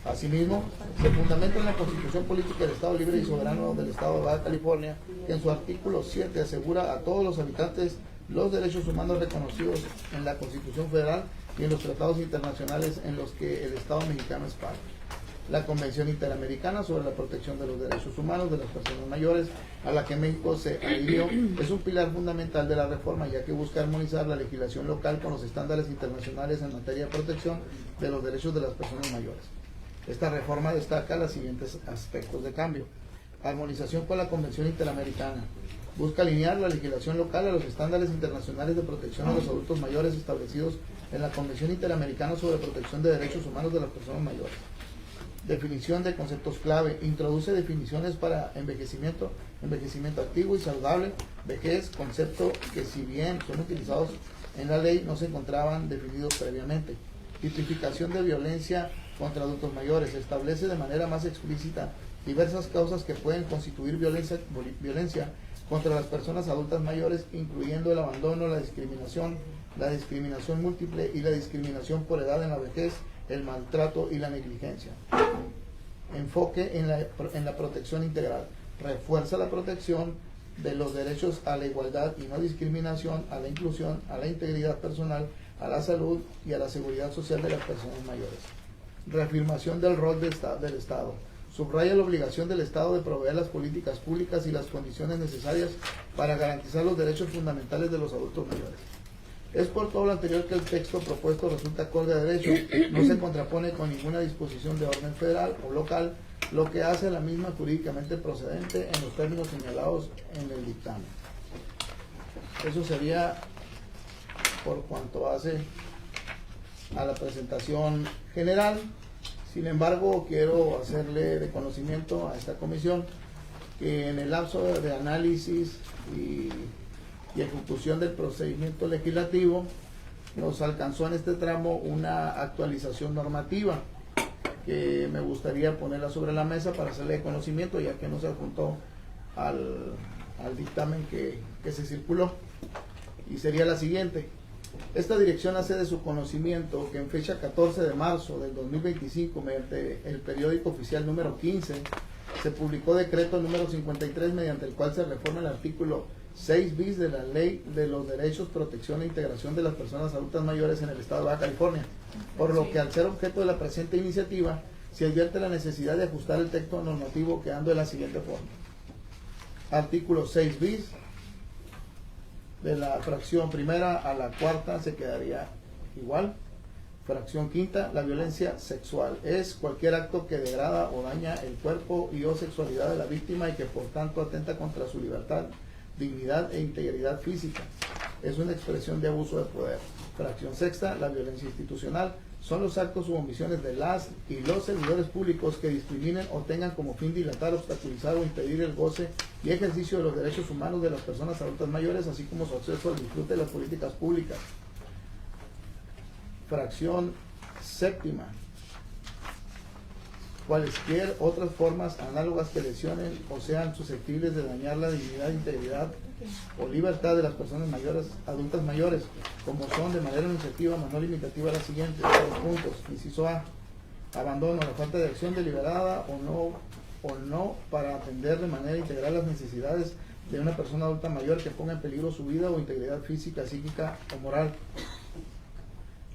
Asimismo, se fundamenta en la Constitución Política del Estado Libre y Soberano del Estado de Baja California, que en su artículo 7 asegura a todos los habitantes los derechos humanos reconocidos en la Constitución Federal y en los tratados internacionales en los que el Estado mexicano es parte. La Convención Interamericana sobre la Protección de los Derechos Humanos de las Personas Mayores, a la que México se adhirió, es un pilar fundamental de la reforma, ya que busca armonizar la legislación local con los estándares internacionales en materia de protección de los derechos de las personas mayores. Esta reforma destaca los siguientes aspectos de cambio. Armonización con la Convención Interamericana. Busca alinear la legislación local a los estándares internacionales de protección a los adultos mayores establecidos en la Convención Interamericana sobre Protección de Derechos Humanos de las Personas Mayores. Definición de conceptos clave. Introduce definiciones para envejecimiento activo y saludable, vejez, concepto que si bien son utilizados en la ley no se encontraban definidos previamente. Tipificación de violencia contra adultos mayores. Establece de manera más explícita diversas causas que pueden constituir violencia contra las personas adultas mayores, incluyendo el abandono, la discriminación múltiple y la discriminación por edad en la vejez, el maltrato y la negligencia. Enfoque en la protección integral. Refuerza la protección de los derechos a la igualdad y no discriminación, a la inclusión, a la integridad personal, a la salud y a la seguridad social de las personas mayores. Reafirmación del rol del Estado. Subraya la obligación del Estado de proveer las políticas públicas y las condiciones necesarias para garantizar los derechos fundamentales de los adultos mayores. Es por todo lo anterior que el texto propuesto resulta acorde a derecho, no se contrapone con ninguna disposición de orden federal o local, lo que hace a la misma jurídicamente procedente en los términos señalados en el dictamen. Eso sería por cuanto hace a la presentación general. Sin embargo, quiero hacerle de conocimiento a esta comisión que en el lapso de análisis y ejecución del procedimiento legislativo nos alcanzó en este tramo una actualización normativa que me gustaría ponerla sobre la mesa para hacerle de conocimiento, ya que no se adjuntó al dictamen que se circuló. y sería la siguiente. Esta dirección hace de su conocimiento que en fecha 14 de marzo del 2025, mediante el periódico oficial número 15, se publicó decreto número 53, mediante el cual se reforma el artículo 6 bis de la Ley de los Derechos, Protección e Integración de las Personas Adultas Mayores en el Estado de Baja California, por lo que al ser objeto de la presente iniciativa, se advierte la necesidad de ajustar el texto normativo quedando de la siguiente forma. Artículo 6 bis, de la fracción primera a la cuarta se quedaría igual. Fracción quinta, la violencia sexual es cualquier acto que degrada o daña el cuerpo y o sexualidad de la víctima y que por tanto atenta contra su libertad, dignidad e integridad física. Es una expresión de abuso de poder. Fracción sexta, la violencia institucional son los actos u omisiones de las y los servidores públicos que discriminen o tengan como fin dilatar, obstaculizar o impedir el goce y ejercicio de los derechos humanos de las personas adultas mayores, así como su acceso al disfrute de las políticas públicas. Fracción séptima, cualesquier otras formas análogas que lesionen o sean susceptibles de dañar la dignidad, integridad o libertad de las personas mayores, adultas mayores, como son de manera iniciativa, más no limitativa, las siguientes: 2 puntos. Inciso A, abandono, la falta de acción deliberada o no para atender de manera integral las necesidades de una persona adulta mayor que ponga en peligro su vida o integridad física, psíquica o moral.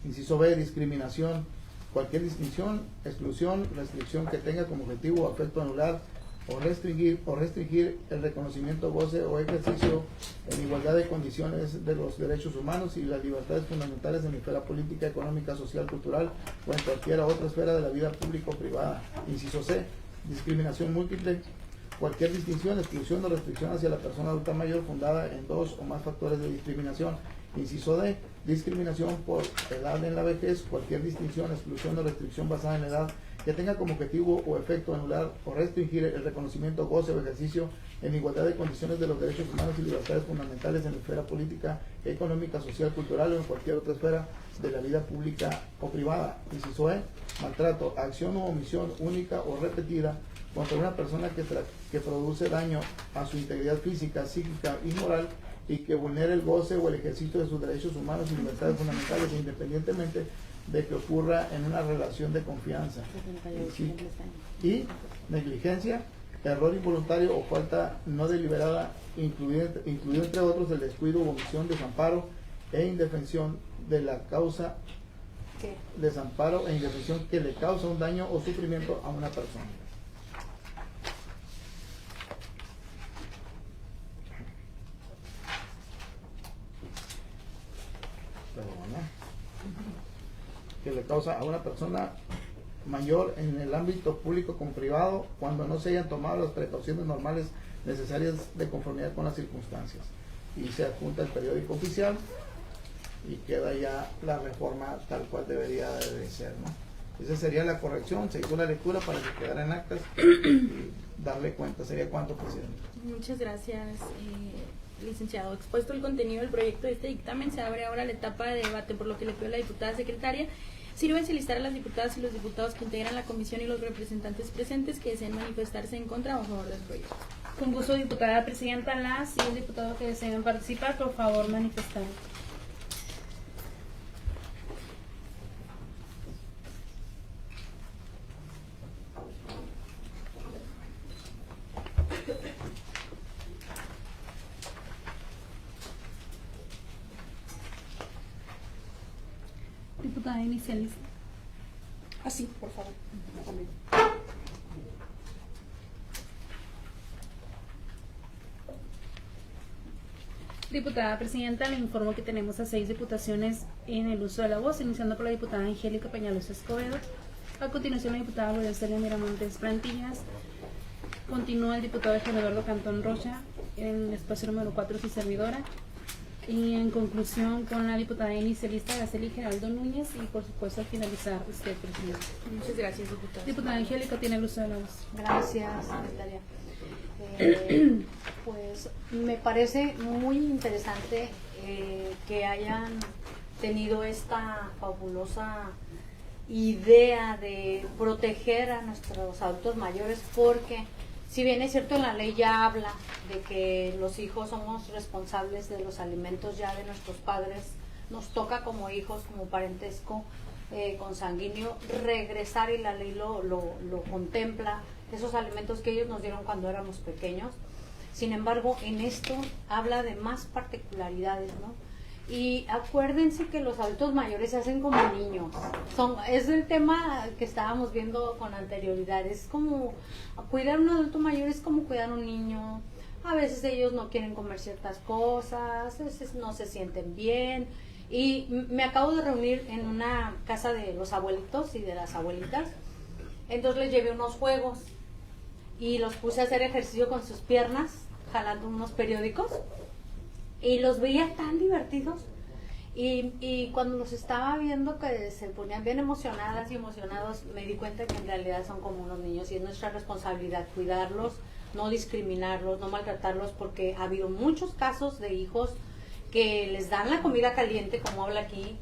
Inciso B, discriminación, cualquier distinción, exclusión, restricción que tenga como objetivo o afecto anular o restringir el reconocimiento, goce o ejercicio en igualdad de condiciones de los derechos humanos y las libertades fundamentales en la esfera política, económica, social, cultural o en cualquier otra esfera de la vida pública o privada. Inciso C, discriminación múltiple, cualquier distinción, exclusión o restricción hacia la persona adulta mayor fundada en 2 o más factores de discriminación. Inciso D, discriminación por edad en la vejez, cualquier distinción, exclusión o restricción basada en la edad que tenga como objetivo o efecto anular o restringir el reconocimiento, goce o ejercicio en igualdad de condiciones de los derechos humanos y libertades fundamentales en la esfera política, económica, social, cultural o en cualquier otra esfera de la vida pública o privada. Inciso E, maltrato, acción o omisión única o repetida contra una persona que produce daño a su integridad física, psíquica y moral y que vulnere el goce o el ejercicio de sus derechos humanos y libertades fundamentales independientemente de que ocurra en una relación de confianza. Y negligencia, error involuntario o falta no deliberada, incluido entre otros el descuido u omisión, desamparo e indefensión de la causa, desamparo e indefensión que le causa un daño o sufrimiento a una persona. Que le causa a una persona mayor en el ámbito público como privado cuando no se hayan tomado las precauciones normales necesarias de conformidad con las circunstancias. Y se adjunta el periódico oficial y queda ya la reforma tal cual debería de ser, ¿no? Esa sería la corrección, se hizo la lectura para que quedara en actas y darle cuenta. ¿Sería cuánto, presidente? Muchas gracias, licenciado. Expuesto el contenido del proyecto de este dictamen, se abre ahora la etapa de debate, por lo que le pido a la diputada secretaria sírvanse listar a las diputadas y los diputados que integran la comisión y los representantes presentes que deseen manifestarse en contra o a favor del proyecto. Con gusto, diputada presidenta. Las y el diputado que deseen participar, por favor, manifestar. Diputada inicialista. Así, por favor. También. Diputada presidenta, le informo que tenemos a 6 diputaciones en el uso de la voz, iniciando por la diputada Angélica Peñalosa Escobedo. A continuación, la diputada Gloria Celia Miramontes Plantillas. Continúa el diputado Eduardo Cantón Rocha en el espacio número 4, su servidora. Y en conclusión, con la diputada inicialista Araceli Geraldo Núñez y, por supuesto, al finalizar usted, presidente. Muchas gracias, diputada. Diputada Angélica, tiene el uso de la voz. Gracias, secretaria. Pues me parece muy interesante que hayan tenido esta fabulosa idea de proteger a nuestros adultos mayores, porque Si bien es cierto, en la ley ya habla de que los hijos somos responsables de los alimentos ya de nuestros padres, nos toca como hijos, como parentesco consanguíneo, regresar, y la ley lo contempla, esos alimentos que ellos nos dieron cuando éramos pequeños. Sin embargo, en esto habla de más particularidades, ¿no? Y acuérdense que los adultos mayores se hacen como niños. Es el tema que estábamos viendo con anterioridad. Es como cuidar a un adulto mayor, es como cuidar a un niño. A veces ellos no quieren comer ciertas cosas, a veces no se sienten bien. Y me acabo de reunir en una casa de los abuelitos y de las abuelitas. Entonces les llevé unos juegos y los puse a hacer ejercicio con sus piernas, jalando unos periódicos. Y los veía tan divertidos, y cuando los estaba viendo que se ponían bien emocionadas y emocionados, me di cuenta que en realidad son como unos niños, y es nuestra responsabilidad cuidarlos, no discriminarlos, no maltratarlos, porque ha habido muchos casos de hijos que les dan la comida caliente, como habla aquí,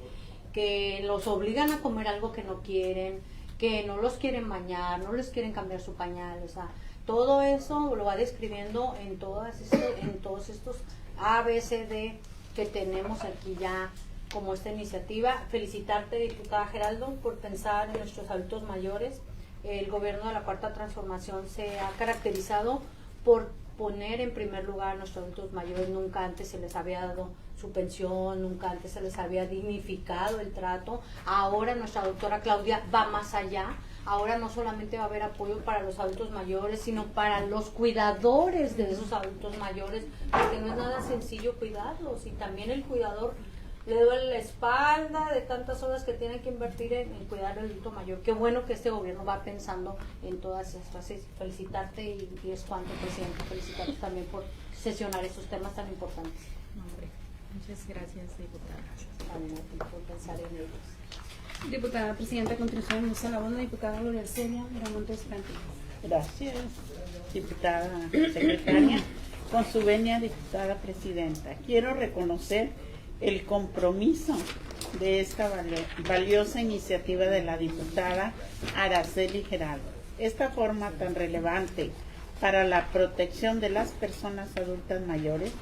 que los obligan a comer algo que no quieren, que no los quieren bañar, no les quieren cambiar su pañal, o sea, todo eso lo va describiendo en todos estos A, B, C, D que tenemos aquí ya como esta iniciativa. Felicitarte, diputada Geraldo, por pensar en nuestros adultos mayores. El gobierno de la Cuarta Transformación se ha caracterizado por poner en primer lugar a nuestros adultos mayores. Nunca antes se les había dado su pensión, nunca antes se les había dignificado el trato. Ahora nuestra doctora Claudia va más allá. Ahora no solamente va a haber apoyo para los adultos mayores, sino para los cuidadores de esos adultos mayores, porque no es nada sencillo cuidarlos, y también el cuidador le duele la espalda de tantas horas que tiene que invertir en cuidar al adulto mayor. Qué bueno que este gobierno va pensando en todas estas. Felicitarte, y es cuanto, presidente, felicitarte también por sesionar estos temas tan importantes. Muchas gracias, diputada. También a ti por pensar en ellos. Diputada presidenta, a continuación, usa la voz la diputada Gloria Celia Miramontes Cantillo. Gracias, diputada secretaria. Con su venia, diputada presidenta, quiero reconocer el compromiso de esta valiosa iniciativa de la diputada Araceli Geraldo. Esta forma tan relevante para la protección de las personas adultas mayores,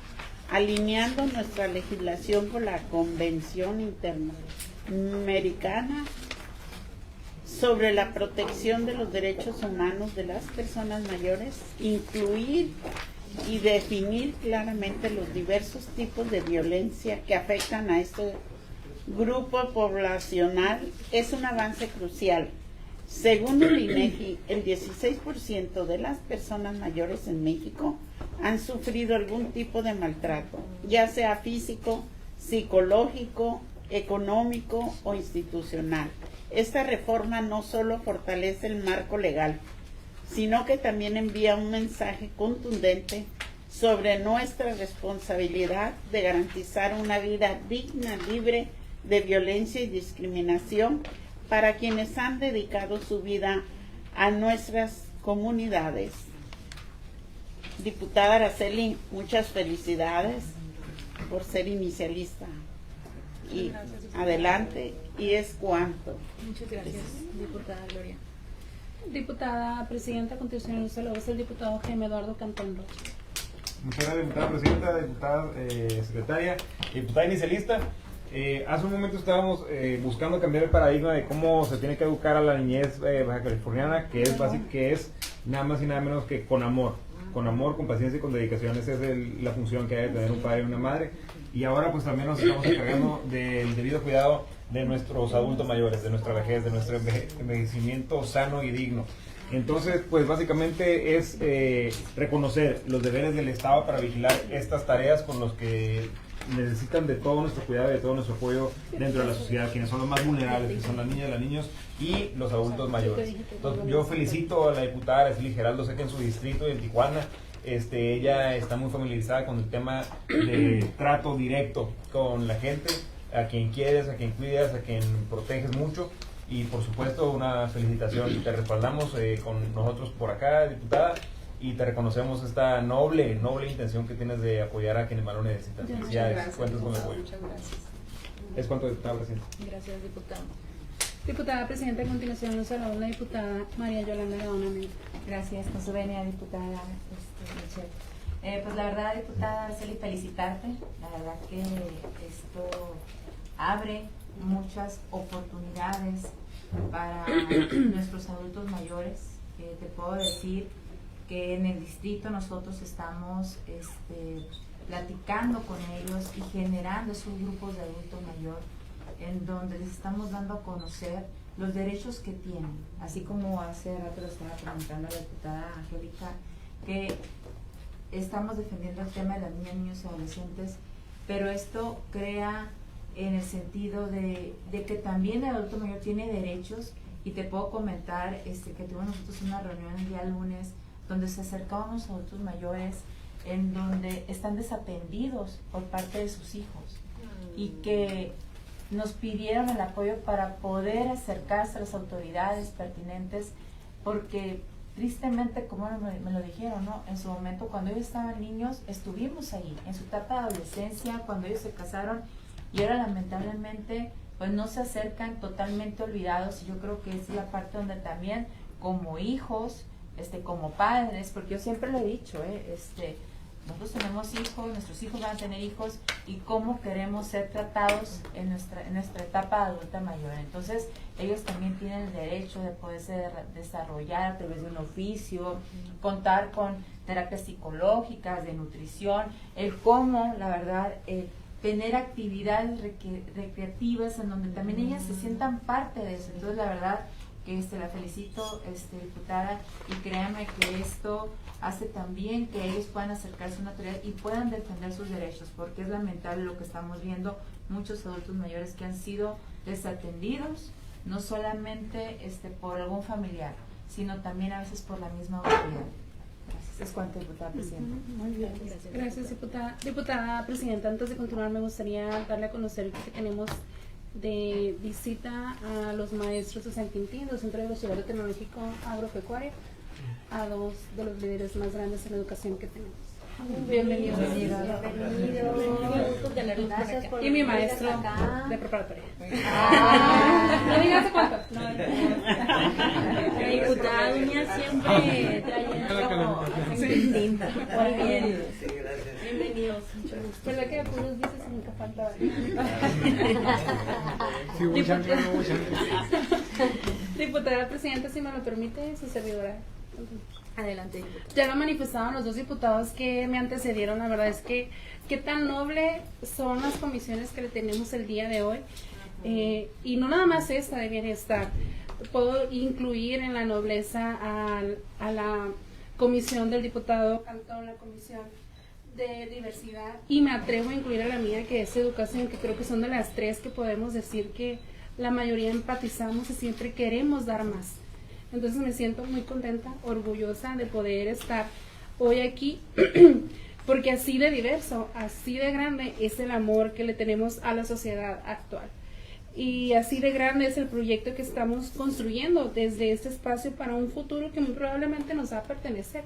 alineando nuestra legislación con la Convención Interamericana sobre la protección de los derechos humanos de las personas mayores, incluir y definir claramente los diversos tipos de violencia que afectan a este grupo poblacional, es un avance crucial. Según el INEGI, el 16% de las personas mayores en México han sufrido algún tipo de maltrato, ya sea físico, psicológico, económico o institucional. Esta reforma no solo fortalece el marco legal, sino que también envía un mensaje contundente sobre nuestra responsabilidad de garantizar una vida digna, libre de violencia y discriminación para quienes han dedicado su vida a nuestras comunidades. Diputada Araceli, muchas felicidades por ser inicialista. Y adelante, y es cuanto. Muchas gracias, diputada Gloria. Diputada presidenta, a continuación usa la voz el diputado Jaime Eduardo Cantón Rocha. Muchas gracias, diputada presidenta, diputada secretaria, diputada inicialista. Hace un momento estábamos buscando cambiar el paradigma de cómo se tiene que educar a la niñez baja californiana, que es nada más y nada menos que con amor, con paciencia y con dedicación. Esa es la función que hay de tener un padre y una madre. Y ahora pues también nos estamos encargando del debido cuidado de nuestros adultos mayores, de nuestra vejez, de nuestro envejecimiento sano y digno. Entonces, pues básicamente es reconocer los deberes del Estado para vigilar estas tareas con los que necesitan de todo nuestro cuidado y de todo nuestro apoyo dentro de la sociedad, quienes son los más vulnerables, que son las niñas, los niños y los adultos mayores. Entonces, yo felicito a la diputada Araceli Geraldo, sé que en su distrito y en Tijuana, ella está muy familiarizada con el tema de trato directo con la gente, a quien quieres, a quien cuidas, a quien proteges mucho. Y por supuesto una felicitación, te respaldamos con nosotros por acá, diputada, y te reconocemos esta noble intención que tienes de apoyar a quienes más lo necesitan. Felicidades, cuentas con el apoyo. Muchas gracias. Es cuanto, diputada presidenta. Gracias, diputado. Diputada Presidenta, a continuación nos habla la diputada María Yolanda Gaona Mena. Gracias, con su venia, diputada Michelle. Pues la verdad, diputada Araceli, felicitarte. La verdad que esto abre muchas oportunidades para nuestros adultos mayores. Te puedo decir que en el distrito nosotros estamos platicando con ellos y generando esos grupos de adulto mayor en donde les estamos dando a conocer los derechos que tienen, así como hace rato lo estaba comentando la diputada Angélica, que estamos defendiendo el tema de las niñas, niños y adolescentes, pero esto crea en el sentido de que también el adulto mayor tiene derechos. Y te puedo comentar que tuvimos nosotros una reunión el día lunes donde se acercaban unos adultos mayores en donde están desatendidos por parte de sus hijos y que nos pidieron el apoyo para poder acercarse a las autoridades pertinentes, porque tristemente, como me lo dijeron, ¿no? En su momento, cuando ellos estaban niños, estuvimos ahí, en su etapa de adolescencia, cuando ellos se casaron, y ahora lamentablemente pues no se acercan, totalmente olvidados. Y yo creo que es la parte donde también como hijos, como padres, porque yo siempre lo he dicho, nosotros tenemos hijos, nuestros hijos van a tener hijos, y cómo queremos ser tratados en nuestra etapa adulta mayor. Entonces ellos también tienen el derecho de poderse desarrollar a través de un oficio, contar con terapias psicológicas, de nutrición, el cómo, la verdad, tener actividades recreativas en donde también ellas se sientan parte de eso. Entonces la verdad que la felicito, diputada, y créanme que esto hace también que ellos puedan acercarse a una autoridad y puedan defender sus derechos, porque es lamentable lo que estamos viendo, muchos adultos mayores que han sido desatendidos, no solamente por algún familiar, sino también a veces por la misma autoridad. Gracias. Es cuanto, diputada Presidenta. Muy bien, gracias, diputada. Diputada Presidenta, antes de continuar me gustaría darle a conocer que tenemos de visita a los maestros de San Quintín, del Centro de Bachillerato Tecnológico Agropecuario, a dos de los líderes más grandes en la educación que tenemos. Bienvenidos. Y mi maestro de preparatoria. No digas cuánto. La diputada Duña siempre trayendo. Muy bien. Bienvenidos. ¿Verdad que puros dices y nunca falta? Diputada Presidenta, si me lo permite, su servidora. Adelante. Ya lo manifestaban los dos diputados que me antecedieron. La verdad es que qué tan noble son las comisiones que le tenemos el día de hoy. Y no nada más esta de bienestar. Puedo incluir en la nobleza a la comisión del diputado Cantón, la comisión de diversidad, y me atrevo a incluir a la mía, que es educación, que creo que son de las tres que podemos decir que la mayoría empatizamos y siempre queremos dar más. Entonces me siento muy contenta, orgullosa de poder estar hoy aquí, porque así de diverso, así de grande es el amor que le tenemos a la sociedad actual. Y así de grande es el proyecto que estamos construyendo desde este espacio para un futuro que muy probablemente nos va a pertenecer.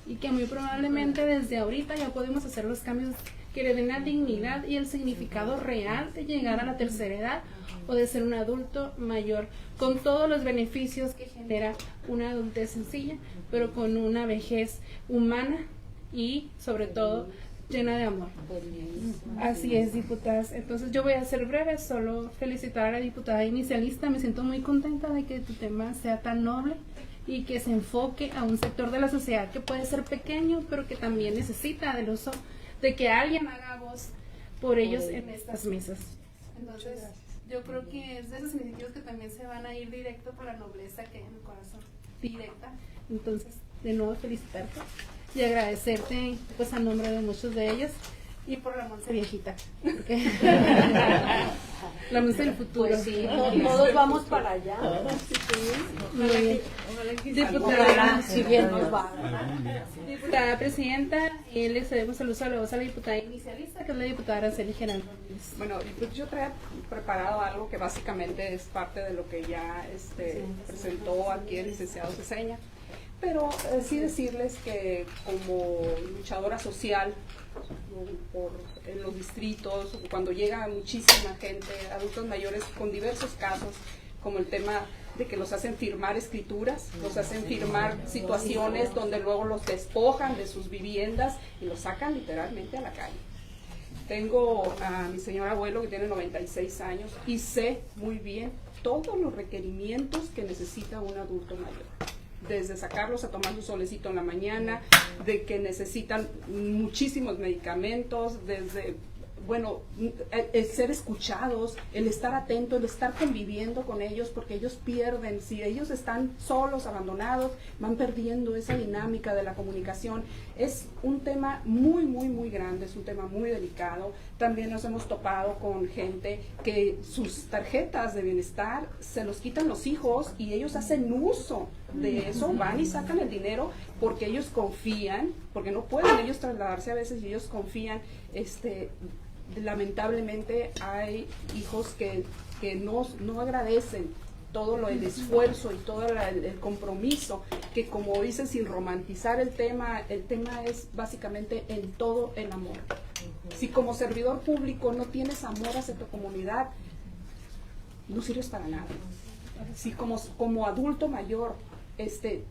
Y que muy probablemente desde ahorita ya podemos hacer los cambios que le den la dignidad y el significado real de llegar a la tercera edad o de ser un adulto mayor, con todos los beneficios que genera una adultez sencilla, pero con una vejez humana y sobre todo llena de amor. Así es, diputadas. Entonces yo voy a ser breve, solo felicitar a la diputada inicialista. Me siento muy contenta de que tu tema sea tan noble y que se enfoque a un sector de la sociedad que puede ser pequeño, pero que también necesita del uso de que alguien haga voz por ellos en estas mesas. Entonces, yo creo que es de esos iniciativos que también se van a ir directo por la nobleza que hay en el corazón, directa. Entonces, de nuevo felicitarte y agradecerte, pues, a nombre de muchos de ellos, y por la Monse viejita, porque la Monse del futuro. Pues sí, todos vamos para allá. Muy bien. Diputada, si bien nos va. Diputada Presidenta, y le cedemos el uso de la voz a la diputada inicialista, que es la diputada Araceli Gerald Rodríguez. Bueno, pues yo traía preparado algo que básicamente es parte de lo que ya presentó aquí el licenciado Ceseña, pero sí decirles que como luchadora social en los distritos, cuando llega muchísima gente, adultos mayores con diversos casos, como el tema de que los hacen firmar escrituras, los hacen firmar situaciones donde luego los despojan de sus viviendas y los sacan literalmente a la calle. Tengo a mi señor abuelo que tiene 96 años y sé muy bien todos los requerimientos que necesita un adulto mayor. Desde sacarlos a tomar su solecito en la mañana, de que necesitan muchísimos medicamentos, desde, bueno, el ser escuchados, el estar atento, el estar conviviendo con ellos, porque ellos pierden, si ellos están solos, abandonados, van perdiendo esa dinámica de la comunicación. Es un tema muy, muy, muy grande, es un tema muy delicado. También nos hemos topado con gente que sus tarjetas de bienestar se los quitan los hijos y ellos hacen uso de eso, van y sacan el dinero porque ellos confían, porque no pueden ellos trasladarse a veces y ellos confían, lamentablemente hay hijos que no agradecen todo el esfuerzo y todo el compromiso, que como dicen, sin romantizar el tema es básicamente en todo el amor. Si como servidor público no tienes amor hacia tu comunidad, no sirves para nada. Si como adulto mayor te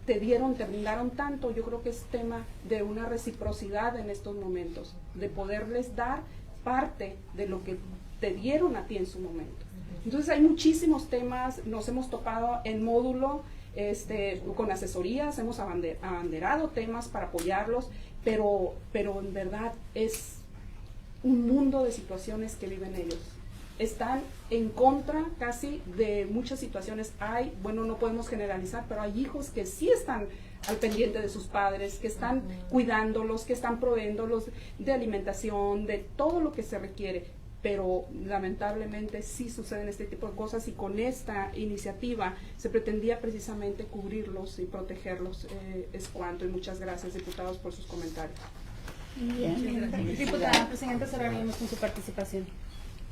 brindaron tanto, yo creo que es tema de una reciprocidad en estos momentos, de poderles dar parte de lo que te dieron a ti en su momento. Entonces hay muchísimos temas, nos hemos topado en módulo, con asesorías, hemos abanderado temas para apoyarlos, pero en verdad es un mundo de situaciones que viven ellos. Están en contra casi de muchas situaciones. No podemos generalizar, pero hay hijos que sí están al pendiente de sus padres, que están cuidándolos, que están proveyéndolos de alimentación, de todo lo que se requiere, pero lamentablemente sí suceden este tipo de cosas y con esta iniciativa se pretendía precisamente cubrirlos y protegerlos. Es cuanto, y muchas gracias, diputados, por sus comentarios. Bien. Diputada presidenta, cerraríamos con su participación.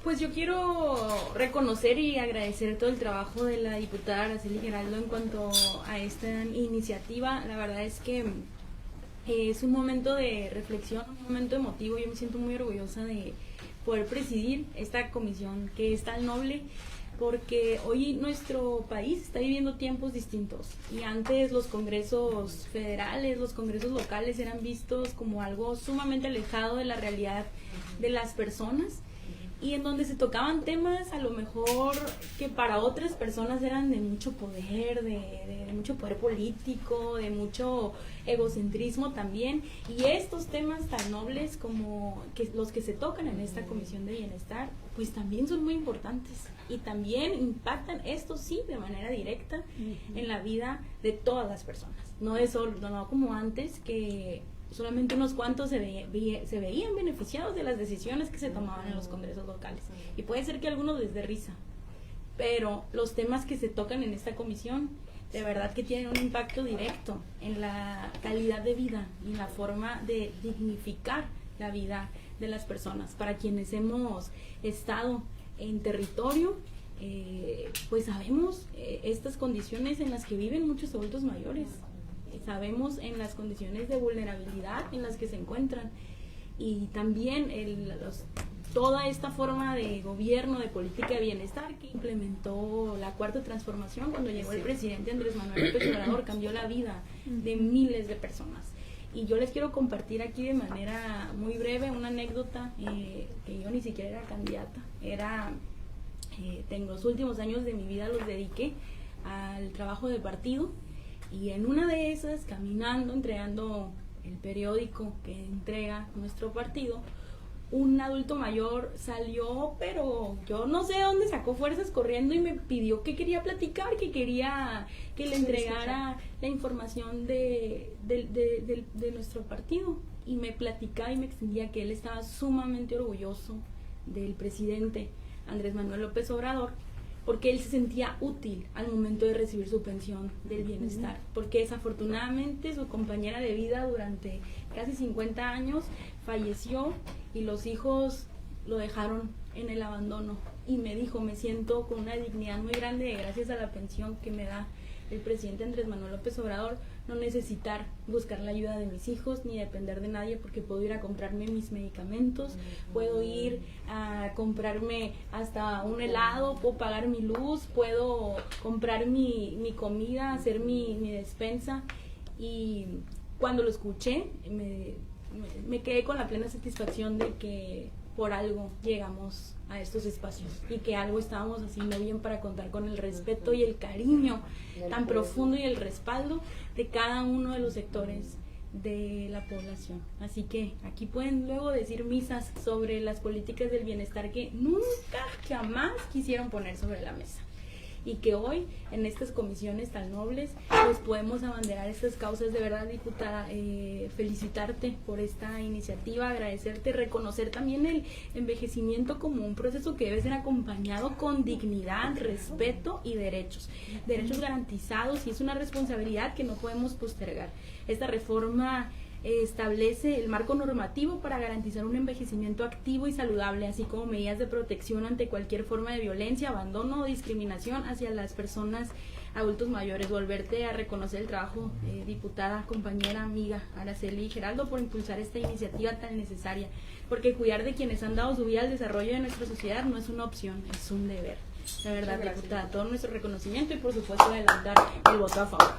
Pues yo quiero reconocer y agradecer todo el trabajo de la diputada Araceli Giraldo en cuanto a esta iniciativa. La verdad es que es un momento de reflexión, un momento emotivo. Yo me siento muy orgullosa de poder presidir esta comisión que es tan noble, porque hoy nuestro país está viviendo tiempos distintos y antes los congresos federales, los congresos locales eran vistos como algo sumamente alejado de la realidad de las personas, y en donde se tocaban temas a lo mejor que para otras personas eran de mucho poder, de mucho poder político, de mucho egocentrismo también, y estos temas tan nobles como los que se tocan en esta Comisión de Bienestar, pues también son muy importantes y también impactan, esto sí, de manera directa en la vida de todas las personas. No es solo, no como antes, que solamente unos cuantos se veían beneficiados de las decisiones que se tomaban en los congresos locales. Y puede ser que a algunos les dé risa, pero los temas que se tocan en esta comisión, de verdad que tienen un impacto directo en la calidad de vida y en la forma de dignificar la vida de las personas. Para quienes hemos estado en territorio, pues sabemos estas condiciones en las que viven muchos adultos mayores. Sabemos en las condiciones de vulnerabilidad en las que se encuentran, y también toda esta forma de gobierno, de política de bienestar que implementó la Cuarta Transformación cuando llegó el presidente Andrés Manuel López Obrador, cambió la vida de miles de personas. Y yo les quiero compartir aquí de manera muy breve una anécdota, que yo ni siquiera era candidata, en los últimos años de mi vida los dediqué al trabajo de partido. Y en una de esas, caminando, entregando el periódico que entrega nuestro partido, un adulto mayor salió, pero yo no sé de dónde sacó fuerzas corriendo y me pidió que quería platicar, que quería que le entregara la información de nuestro partido. Y me platicaba y me extendía que él estaba sumamente orgulloso del presidente Andrés Manuel López Obrador, porque él se sentía útil al momento de recibir su pensión del bienestar, porque desafortunadamente su compañera de vida durante casi 50 años falleció y los hijos lo dejaron en el abandono. Y me dijo, me siento con una dignidad muy grande gracias a la pensión que me da el presidente Andrés Manuel López Obrador, no necesitar buscar la ayuda de mis hijos ni depender de nadie, porque puedo ir a comprarme mis medicamentos, puedo ir a comprarme hasta un helado, puedo pagar mi luz, puedo comprar mi comida, hacer mi despensa. Y cuando lo escuché me quedé con la plena satisfacción de que por algo llegamos a estos espacios y que algo estábamos haciendo bien para contar con el respeto y el cariño tan profundo y el respaldo de cada uno de los sectores de la población. Así que aquí pueden luego decir misas sobre las políticas del bienestar que nunca, jamás quisieron poner sobre la mesa, y que hoy en estas comisiones tan nobles pues podemos abanderar estas causas. De verdad, diputada, felicitarte por esta iniciativa, agradecerte, reconocer también el envejecimiento como un proceso que debe ser acompañado con dignidad, respeto y derechos garantizados, y es una responsabilidad que no podemos postergar. Esta reforma establece el marco normativo para garantizar un envejecimiento activo y saludable, así como medidas de protección ante cualquier forma de violencia, abandono o discriminación hacia las personas adultos mayores. Volverte a reconocer el trabajo, diputada, compañera, amiga Araceli y Geraldo, por impulsar esta iniciativa tan necesaria, porque cuidar de quienes han dado su vida al desarrollo de nuestra sociedad no es una opción, es un deber. La verdad, diputada, todo nuestro reconocimiento y por supuesto adelantar el voto a favor.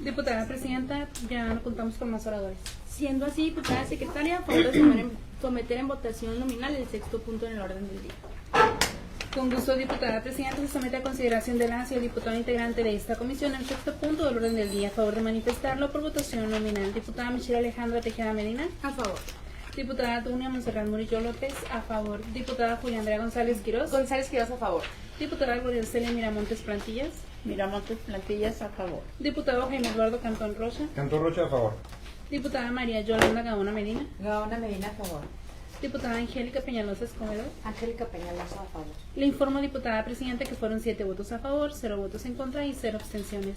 Diputada presidenta, ya no contamos con más oradores. Siendo así, diputada secretaria, a favor de someter en votación nominal el sexto punto en el orden del día. Con gusto, diputada presidenta, se somete a consideración de la y el diputado integrante de esta comisión el sexto punto del orden del día. A favor de manifestarlo por votación nominal. Diputada Michelle Alejandra Tejeda Medina. A favor. Diputada Dunia Monserrat Murillo López. A favor. Diputada Julia Andrea González Quirós. González Quirós, a favor. Diputada Gloria Celia Miramontes Plantillas. Miramontes Plantillas, a favor. Diputado Jaime Eduardo Cantón Rocha. Cantón Rocha, a favor. Diputada María Yolanda Gaona Medina. Gaona Medina, a favor. Diputada Angélica Peñalosa Escobedo. Angélica Peñalosa, a favor. Le informo, diputada presidenta, que fueron 7 votos a favor, 0 votos en contra y 0 abstenciones.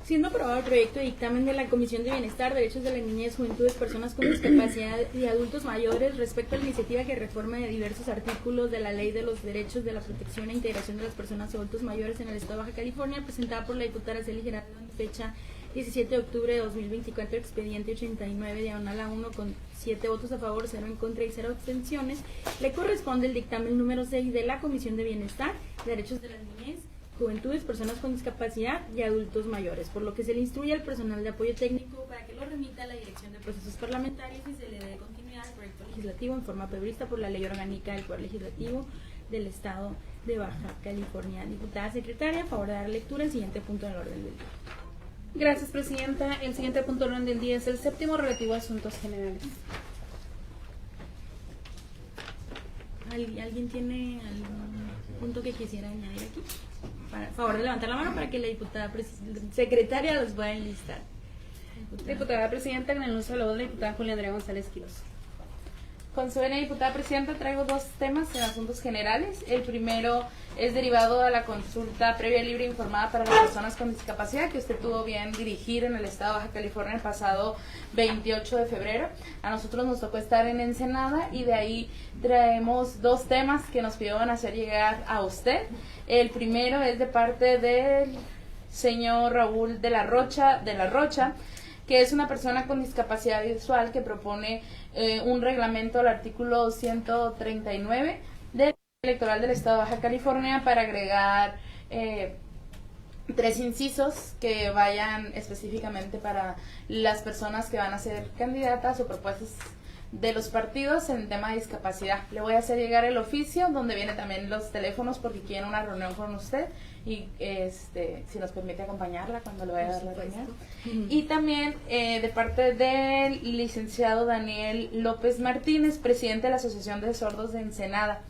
Siendo aprobado el proyecto de dictamen de la Comisión de Bienestar, Derechos de la Niñez, Juventudes, Personas con Discapacidad y Adultos Mayores respecto a la iniciativa que reforma de diversos artículos de la Ley de los Derechos de la Protección e Integración de las Personas y Adultos Mayores en el Estado de Baja California, presentada por la diputada Araceli Geraldo en fecha 17 de octubre de 2024, expediente 89/1 con 7 votos a favor, 0 en contra y 0 abstenciones, le corresponde el dictamen número 6 de la Comisión de Bienestar, Derechos de la Niñez, Juventudes, Personas con Discapacidad y Adultos Mayores, por lo que se le instruye al personal de apoyo técnico para que lo remita a la Dirección de Procesos Parlamentarios y se le dé continuidad al proyecto legislativo en forma prevista por la Ley Orgánica del Poder Legislativo del Estado de Baja California. Diputada secretaria, a favor de dar lectura al siguiente punto del orden del día. Gracias, presidenta. El siguiente punto del orden del día es el séptimo, relativo a asuntos generales. ¿Alguien tiene algún punto que quisiera añadir aquí? Por favor de levantar la mano para que la diputada secretaria los pueda enlistar. Diputada presidenta, en el uso de la voz de la diputada Julia Andrea González Quirós. Con su venia, diputada presidenta, traigo 2 temas en asuntos generales. El primero es derivado a la consulta previa, libre e informada para las personas con discapacidad que usted tuvo bien dirigir en el estado de Baja California el pasado 28 de febrero. A nosotros nos tocó estar en Ensenada y de ahí traemos 2 temas que nos pidieron hacer llegar a usted. El primero es de parte del señor Raúl de la Rocha, que es una persona con discapacidad visual que propone un reglamento al artículo 139 de la Ley Electoral del Estado de Baja California para agregar 3 incisos que vayan específicamente para las personas que van a ser candidatas o propuestas de los partidos en tema de discapacidad. Le voy a hacer llegar el oficio donde viene también los teléfonos porque quiere una reunión con usted y si nos permite acompañarla cuando le vaya a dar la reunión. Y también de parte del licenciado Daniel López Martínez, presidente de la Asociación de Sordos de Ensenada.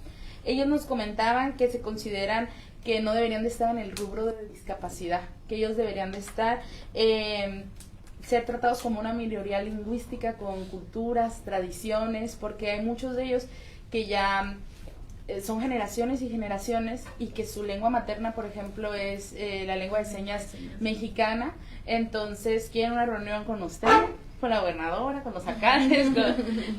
Ellos nos comentaban que se consideran que no deberían de estar en el rubro de discapacidad, que ellos deberían de estar ser tratados como una minoría lingüística con culturas, tradiciones, porque hay muchos de ellos que ya son generaciones y generaciones y que su lengua materna, por ejemplo, es la lengua de señas mexicana. Entonces quieren una reunión con usted, con la gobernadora, con los alcaldes,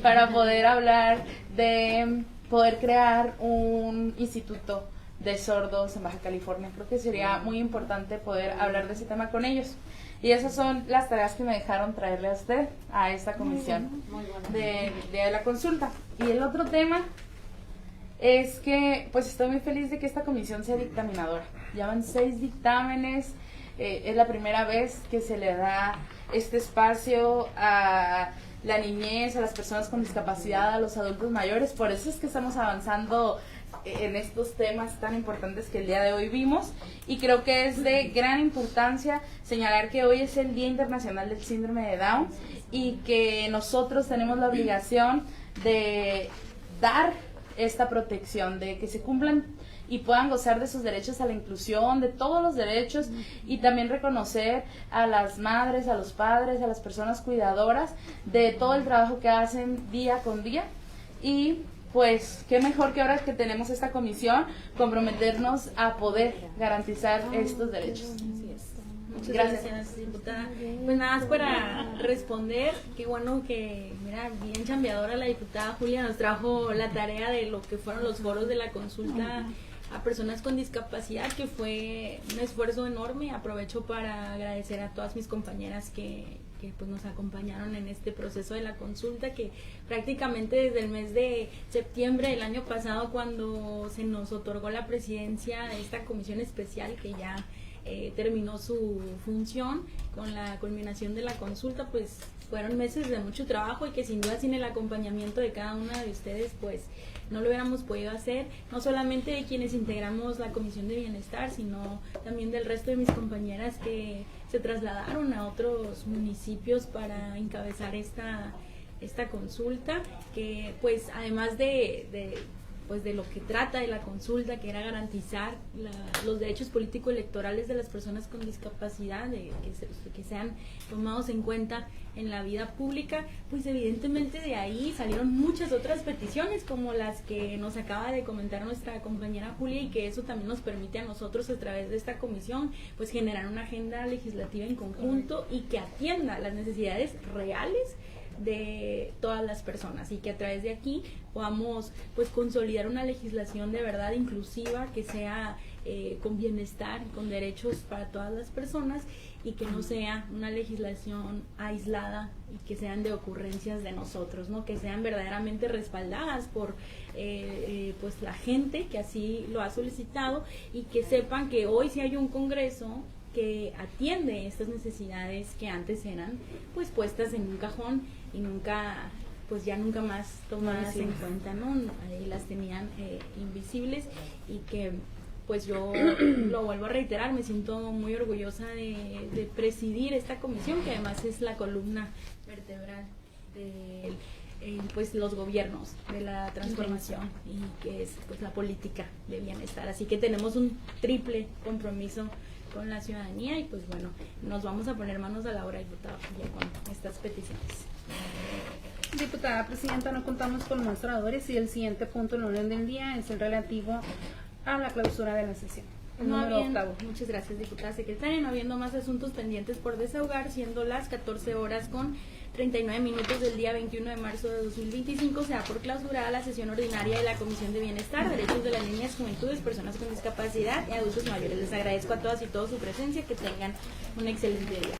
para poder hablar de poder crear un instituto de sordos en Baja California. Creo que sería muy importante poder hablar de ese tema con ellos. Y esas son las tareas que me dejaron traerle a usted a esta comisión de la consulta. Y el otro tema es que pues estoy muy feliz de que esta comisión sea dictaminadora. Ya van 6 dictámenes, es la primera vez que se le da este espacio a la niñez, a las personas con discapacidad, a los adultos mayores. Por eso es que estamos avanzando en estos temas tan importantes que el día de hoy vimos, y creo que es de gran importancia señalar que hoy es el Día Internacional del Síndrome de Down y que nosotros tenemos la obligación de dar esta protección, de que se cumplan y puedan gozar de sus derechos a la inclusión, de todos los derechos, y también reconocer a las madres, a los padres, a las personas cuidadoras de todo el trabajo que hacen día con día. Y pues qué mejor que ahora que tenemos esta comisión comprometernos a poder garantizar estos derechos. Muchas gracias, diputada. Pues nada más para responder, qué bueno que, mira, bien chambeadora la diputada Julia nos trajo la tarea de lo que fueron los foros de la consulta a personas con discapacidad, que fue un esfuerzo enorme. Aprovecho para agradecer a todas mis compañeras que pues nos acompañaron en este proceso de la consulta, que prácticamente desde el mes de septiembre del año pasado, cuando se nos otorgó la presidencia de esta comisión especial, que ya terminó su función con la culminación de la consulta, pues fueron meses de mucho trabajo, y que sin duda sin el acompañamiento de cada una de ustedes pues no lo hubiéramos podido hacer, no solamente de quienes integramos la Comisión de Bienestar, sino también del resto de mis compañeras que se trasladaron a otros municipios para encabezar esta consulta, que pues además de lo que trata de la consulta, que era garantizar los derechos político-electorales de las personas con discapacidad, que sean tomados en cuenta en la vida pública, pues evidentemente de ahí salieron muchas otras peticiones, como las que nos acaba de comentar nuestra compañera Julia, y que eso también nos permite a nosotros, a través de esta comisión, pues generar una agenda legislativa en conjunto y que atienda las necesidades reales de todas las personas, y que a través de aquí podamos pues consolidar una legislación de verdad inclusiva, que sea con bienestar, con derechos para todas las personas, y que no sea una legislación aislada y que sean de ocurrencias de nosotros, ¿no? Que sean verdaderamente respaldadas por pues la gente que así lo ha solicitado, y que sepan que hoy sí hay un Congreso que atiende estas necesidades que antes eran pues puestas en un cajón y nunca, pues ya nunca más tomadas en cuenta, ¿no? Ahí las tenían invisibles, y que pues yo lo vuelvo a reiterar, me siento muy orgullosa de presidir esta comisión, que además es la columna vertebral de pues los gobiernos de la transformación, y que es pues la política de bienestar. Así que tenemos un triple compromiso con la ciudadanía, y pues bueno, nos vamos a poner manos a la obra, diputada, ya con estas peticiones. Diputada presidenta, no contamos con más oradores, y el siguiente punto en el orden del día es el relativo a la clausura de la sesión. Muchas gracias, diputada secretaria. No habiendo más asuntos pendientes por desahogar, siendo las 14 horas con 39 minutos del día 21 de marzo de 2025, se da por clausurada la sesión ordinaria de la Comisión de Bienestar, Derechos de las Niñas, Juventudes, Personas con Discapacidad y Adultos Mayores. Les agradezco a todas y todos su presencia, que tengan un excelente día.